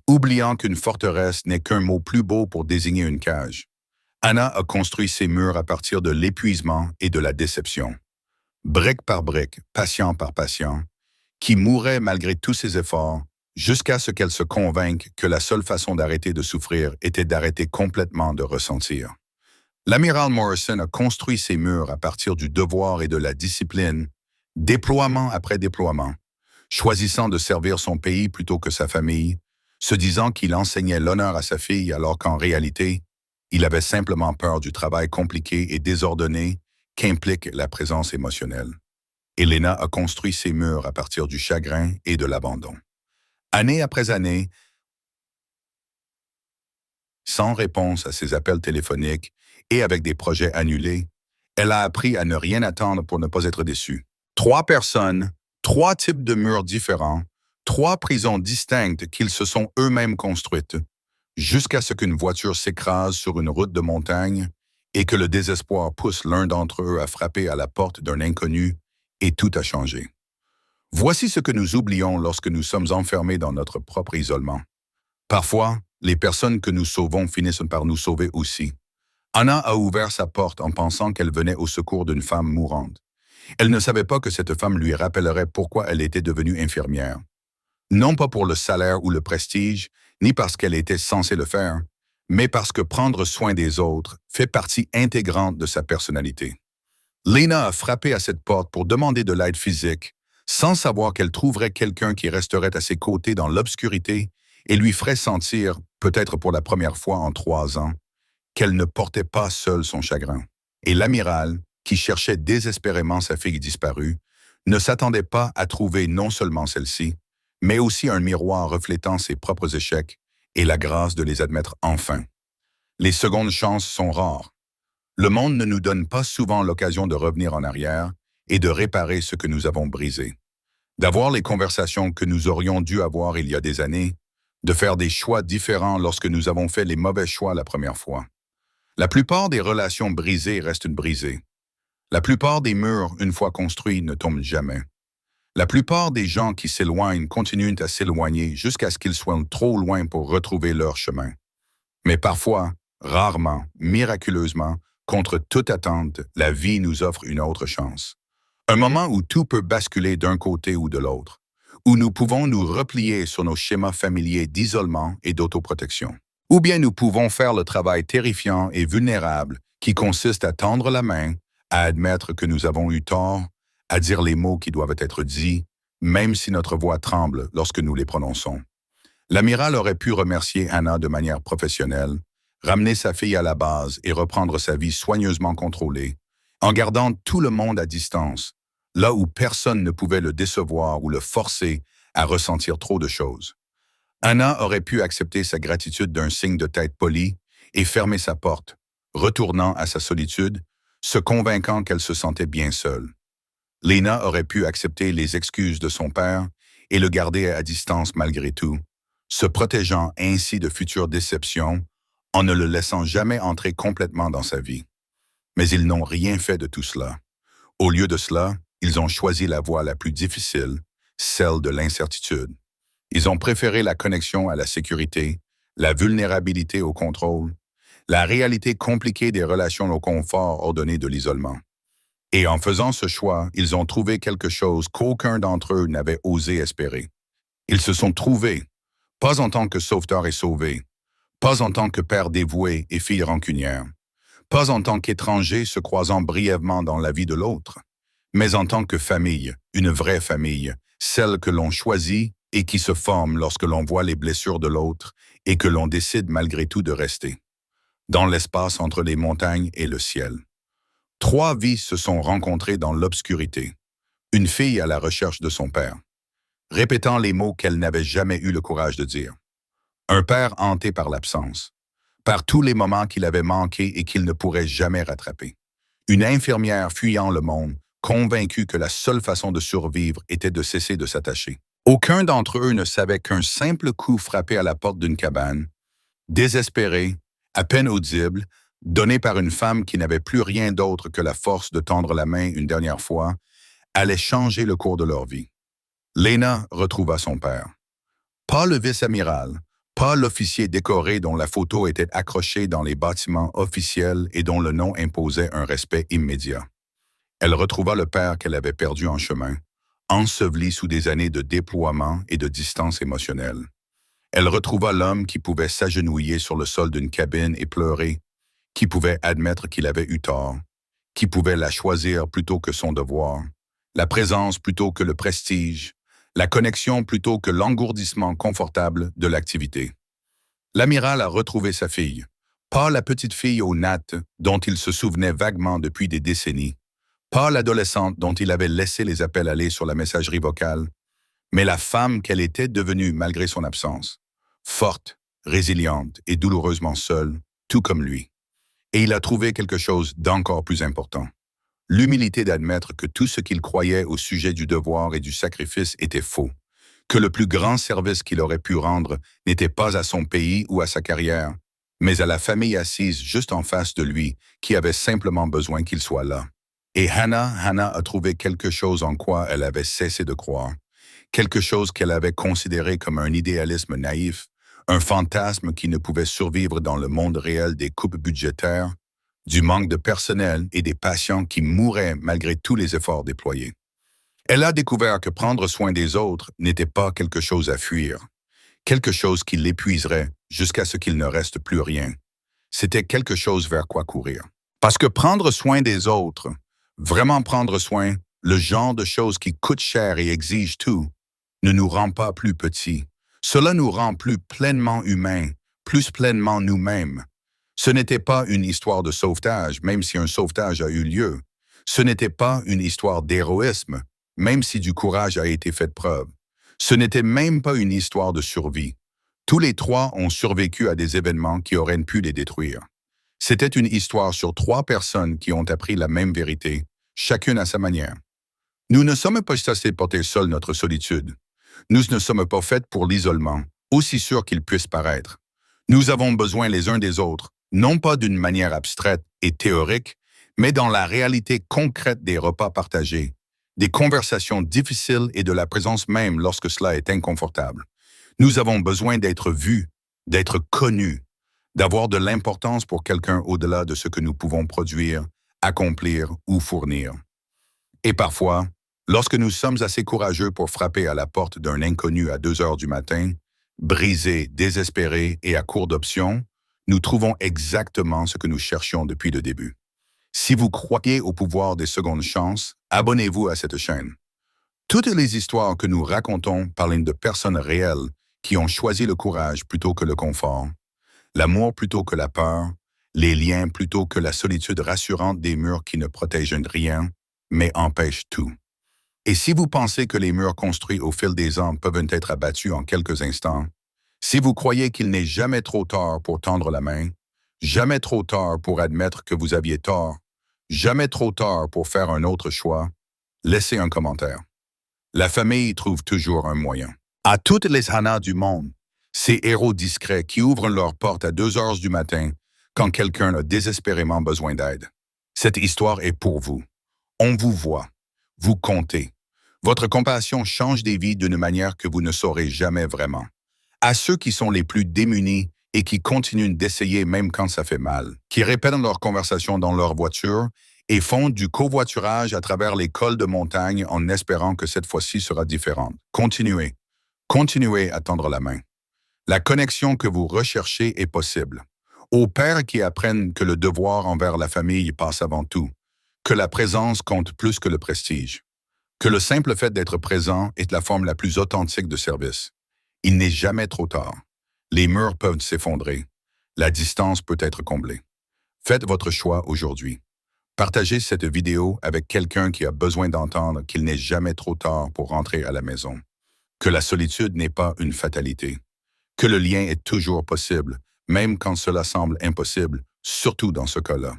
oubliant qu'une forteresse n'est qu'un mot plus beau pour désigner une cage. Anna a construit ses murs à partir de l'épuisement et de la déception. Brique par brique, patient par patient, qui mourait malgré tous ses efforts, jusqu'à ce qu'elle se convainque que la seule façon d'arrêter de souffrir était d'arrêter complètement de ressentir. L'amiral Morrison a construit ses murs à partir du devoir et de la discipline, déploiement après déploiement, choisissant de servir son pays plutôt que sa famille, se disant qu'il enseignait l'honneur à sa fille alors qu'en réalité, il avait simplement peur du travail compliqué et désordonné qu'implique la présence émotionnelle. Elena a construit ses murs à partir du chagrin et de l'abandon. Année après année, sans réponse à ses appels téléphoniques et avec des projets annulés, elle a appris à ne rien attendre pour ne pas être déçue. 3 personnes, 3 types de murs différents, 3 prisons distinctes qu'ils se sont eux-mêmes construites, jusqu'à ce qu'une voiture s'écrase sur une route de montagne et que le désespoir pousse l'un d'entre eux à frapper à la porte d'un inconnu et tout a changé. Voici ce que nous oublions lorsque nous sommes enfermés dans notre propre isolement. Parfois, les personnes que nous sauvons finissent par nous sauver aussi. Anna a ouvert sa porte en pensant qu'elle venait au secours d'une femme mourante. Elle ne savait pas que cette femme lui rappellerait pourquoi elle était devenue infirmière. Non pas pour le salaire ou le prestige, ni parce qu'elle était censée le faire, mais parce que prendre soin des autres fait partie intégrante de sa personnalité. Lena a frappé à cette porte pour demander de l'aide physique, sans savoir qu'elle trouverait quelqu'un qui resterait à ses côtés dans l'obscurité et lui ferait sentir, peut-être pour la première fois en 3 ans, qu'elle ne portait pas seule son chagrin. Et l'amiral, qui cherchait désespérément sa fille disparue, ne s'attendait pas à trouver non seulement celle-ci, mais aussi un miroir reflétant ses propres échecs et la grâce de les admettre enfin. Les secondes chances sont rares. Le monde ne nous donne pas souvent l'occasion de revenir en arrière et de réparer ce que nous avons brisé. D'avoir les conversations que nous aurions dû avoir il y a des années, de faire des choix différents lorsque nous avons fait les mauvais choix la première fois. La plupart des relations brisées restent brisées. La plupart des murs, une fois construits, ne tombent jamais. La plupart des gens qui s'éloignent continuent à s'éloigner jusqu'à ce qu'ils soient trop loin pour retrouver leur chemin. Mais parfois, rarement, miraculeusement, contre toute attente, la vie nous offre une autre chance. Un moment où tout peut basculer d'un côté ou de l'autre, où nous pouvons nous replier sur nos schémas familiers d'isolement et d'autoprotection. Ou bien nous pouvons faire le travail terrifiant et vulnérable qui consiste à tendre la main, à admettre que nous avons eu tort, à dire les mots qui doivent être dits, même si notre voix tremble lorsque nous les prononçons. L'amiral aurait pu remercier Anna de manière professionnelle, ramener sa fille à la base et reprendre sa vie soigneusement contrôlée, en gardant tout le monde à distance, là où personne ne pouvait le décevoir ou le forcer à ressentir trop de choses. Anna aurait pu accepter sa gratitude d'un signe de tête poli et fermer sa porte, retournant à sa solitude, se convainquant qu'elle se sentait bien seule. Lena aurait pu accepter les excuses de son père et le garder à distance malgré tout, se protégeant ainsi de futures déceptions en ne le laissant jamais entrer complètement dans sa vie. Mais ils n'ont rien fait de tout cela. Au lieu de cela, ils ont choisi la voie la plus difficile, celle de l'incertitude. Ils ont préféré la connexion à la sécurité, la vulnérabilité au contrôle, la réalité compliquée des relations au confort ordonné de l'isolement. Et en faisant ce choix, ils ont trouvé quelque chose qu'aucun d'entre eux n'avait osé espérer. Ils se sont trouvés, pas en tant que sauveteur et sauvé, pas en tant que père dévoué et fille rancunière, pas en tant qu'étranger se croisant brièvement dans la vie de l'autre, mais en tant que famille, une vraie famille, celle que l'on choisit et qui se forme lorsque l'on voit les blessures de l'autre et que l'on décide malgré tout de rester. dans l'espace entre les montagnes et le ciel. Trois vies se sont rencontrées dans l'obscurité. Une fille à la recherche de son père, répétant les mots qu'elle n'avait jamais eu le courage de dire. Un père hanté par l'absence, par tous les moments qu'il avait manqués et qu'il ne pourrait jamais rattraper. Une infirmière fuyant le monde, convaincue que la seule façon de survivre était de cesser de s'attacher. Aucun d'entre eux ne savait qu'un simple coup frappé à la porte d'une cabane, désespéré, à peine audible, donné par une femme qui n'avait plus rien d'autre que la force de tendre la main une dernière fois, allait changer le cours de leur vie. Lena retrouva son père. Pas le vice-amiral, pas l'officier décoré dont la photo était accrochée dans les bâtiments officiels et dont le nom imposait un respect immédiat. Elle retrouva le père qu'elle avait perdu en chemin, enseveli sous des années de déploiement et de distance émotionnelle. Elle retrouva l'homme qui pouvait s'agenouiller sur le sol d'une cabine et pleurer, qui pouvait admettre qu'il avait eu tort, qui pouvait la choisir plutôt que son devoir, la présence plutôt que le prestige, la connexion plutôt que l'engourdissement confortable de l'activité. L'amiral a retrouvé sa fille, pas la petite fille aux nattes dont il se souvenait vaguement depuis des décennies, pas l'adolescente dont il avait laissé les appels aller sur la messagerie vocale, mais la femme qu'elle était devenue malgré son absence, forte, résiliente et douloureusement seule, tout comme lui. Et il a trouvé quelque chose d'encore plus important. L'humilité d'admettre que tout ce qu'il croyait au sujet du devoir et du sacrifice était faux, que le plus grand service qu'il aurait pu rendre n'était pas à son pays ou à sa carrière, mais à la famille assise juste en face de lui, qui avait simplement besoin qu'il soit là. Et Hannah a trouvé quelque chose en quoi elle avait cessé de croire, quelque chose qu'elle avait considéré comme un idéalisme naïf, un fantasme qui ne pouvait survivre dans le monde réel des coupes budgétaires, du manque de personnel et des patients qui mouraient malgré tous les efforts déployés. Elle a découvert que prendre soin des autres n'était pas quelque chose à fuir, quelque chose qui l'épuiserait jusqu'à ce qu'il ne reste plus rien. C'était quelque chose vers quoi courir. Parce que prendre soin des autres, vraiment prendre soin, le genre de choses qui coûtent cher et exigent tout, ne nous rend pas plus petits. Cela nous rend plus pleinement humains, plus pleinement nous-mêmes. Ce n'était pas une histoire de sauvetage, même si un sauvetage a eu lieu. Ce n'était pas une histoire d'héroïsme, même si du courage a été fait preuve. Ce n'était même pas une histoire de survie. Tous les trois ont survécu à des événements qui auraient pu les détruire. C'était une histoire sur trois personnes qui ont appris la même vérité, chacune à sa manière. Nous ne sommes pas censés porter seuls notre solitude. Nous ne sommes pas faits pour l'isolement, aussi sûr qu'il puisse paraître. Nous avons besoin les uns des autres, non pas d'une manière abstraite et théorique, mais dans la réalité concrète des repas partagés, des conversations difficiles et de la présence même lorsque cela est inconfortable. Nous avons besoin d'être vus, d'être connus, d'avoir de l'importance pour quelqu'un au-delà de ce que nous pouvons produire, accomplir ou fournir. Et parfois, lorsque nous sommes assez courageux pour frapper à la porte d'un inconnu à 2 heures du matin, brisés, désespérés et à court d'options, nous trouvons exactement ce que nous cherchions depuis le début. Si vous croyez au pouvoir des secondes chances, abonnez-vous à cette chaîne. Toutes les histoires que nous racontons parlent de personnes réelles qui ont choisi le courage plutôt que le confort, l'amour plutôt que la peur, les liens plutôt que la solitude rassurante des murs qui ne protègent rien, mais empêchent tout. Et si vous pensez que les murs construits au fil des ans peuvent être abattus en quelques instants, si vous croyez qu'il n'est jamais trop tard pour tendre la main, jamais trop tard pour admettre que vous aviez tort, jamais trop tard pour faire un autre choix, laissez un commentaire. La famille trouve toujours un moyen. À toutes les Hannah du monde, ces héros discrets qui ouvrent leurs portes à 2 heures du matin quand quelqu'un a désespérément besoin d'aide. Cette histoire est pour vous. On vous voit. Vous comptez. Votre compassion change des vies d'une manière que vous ne saurez jamais vraiment. À ceux qui sont les plus démunis et qui continuent d'essayer même quand ça fait mal, qui répètent leurs conversations dans leur voiture et font du covoiturage à travers les cols de montagne en espérant que cette fois-ci sera différente. Continuez. Continuez à tendre la main. La connexion que vous recherchez est possible. Aux pères qui apprennent que le devoir envers la famille passe avant tout, que la présence compte plus que le prestige, que le simple fait d'être présent est la forme la plus authentique de service. Il n'est jamais trop tard. Les murs peuvent s'effondrer. La distance peut être comblée. Faites votre choix aujourd'hui. Partagez cette vidéo avec quelqu'un qui a besoin d'entendre qu'il n'est jamais trop tard pour rentrer à la maison, que la solitude n'est pas une fatalité, que le lien est toujours possible, même quand cela semble impossible, surtout dans ce cas-là.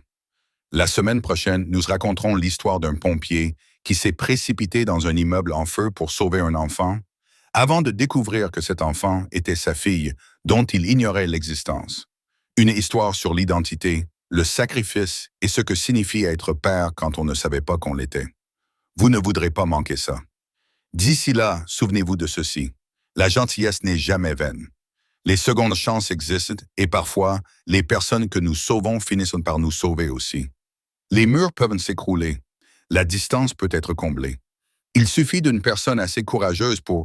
La semaine prochaine, nous raconterons l'histoire d'un pompier qui s'est précipité dans un immeuble en feu pour sauver un enfant, avant de découvrir que cet enfant était sa fille, dont il ignorait l'existence. Une histoire sur l'identité, le sacrifice et ce que signifie être père quand on ne savait pas qu'on l'était. Vous ne voudrez pas manquer ça. D'ici là, souvenez-vous de ceci. La gentillesse n'est jamais vaine. Les secondes chances existent et parfois, les personnes que nous sauvons finissent par nous sauver aussi. Les murs peuvent s'écrouler. La distance peut être comblée. Il suffit d'une personne assez courageuse pour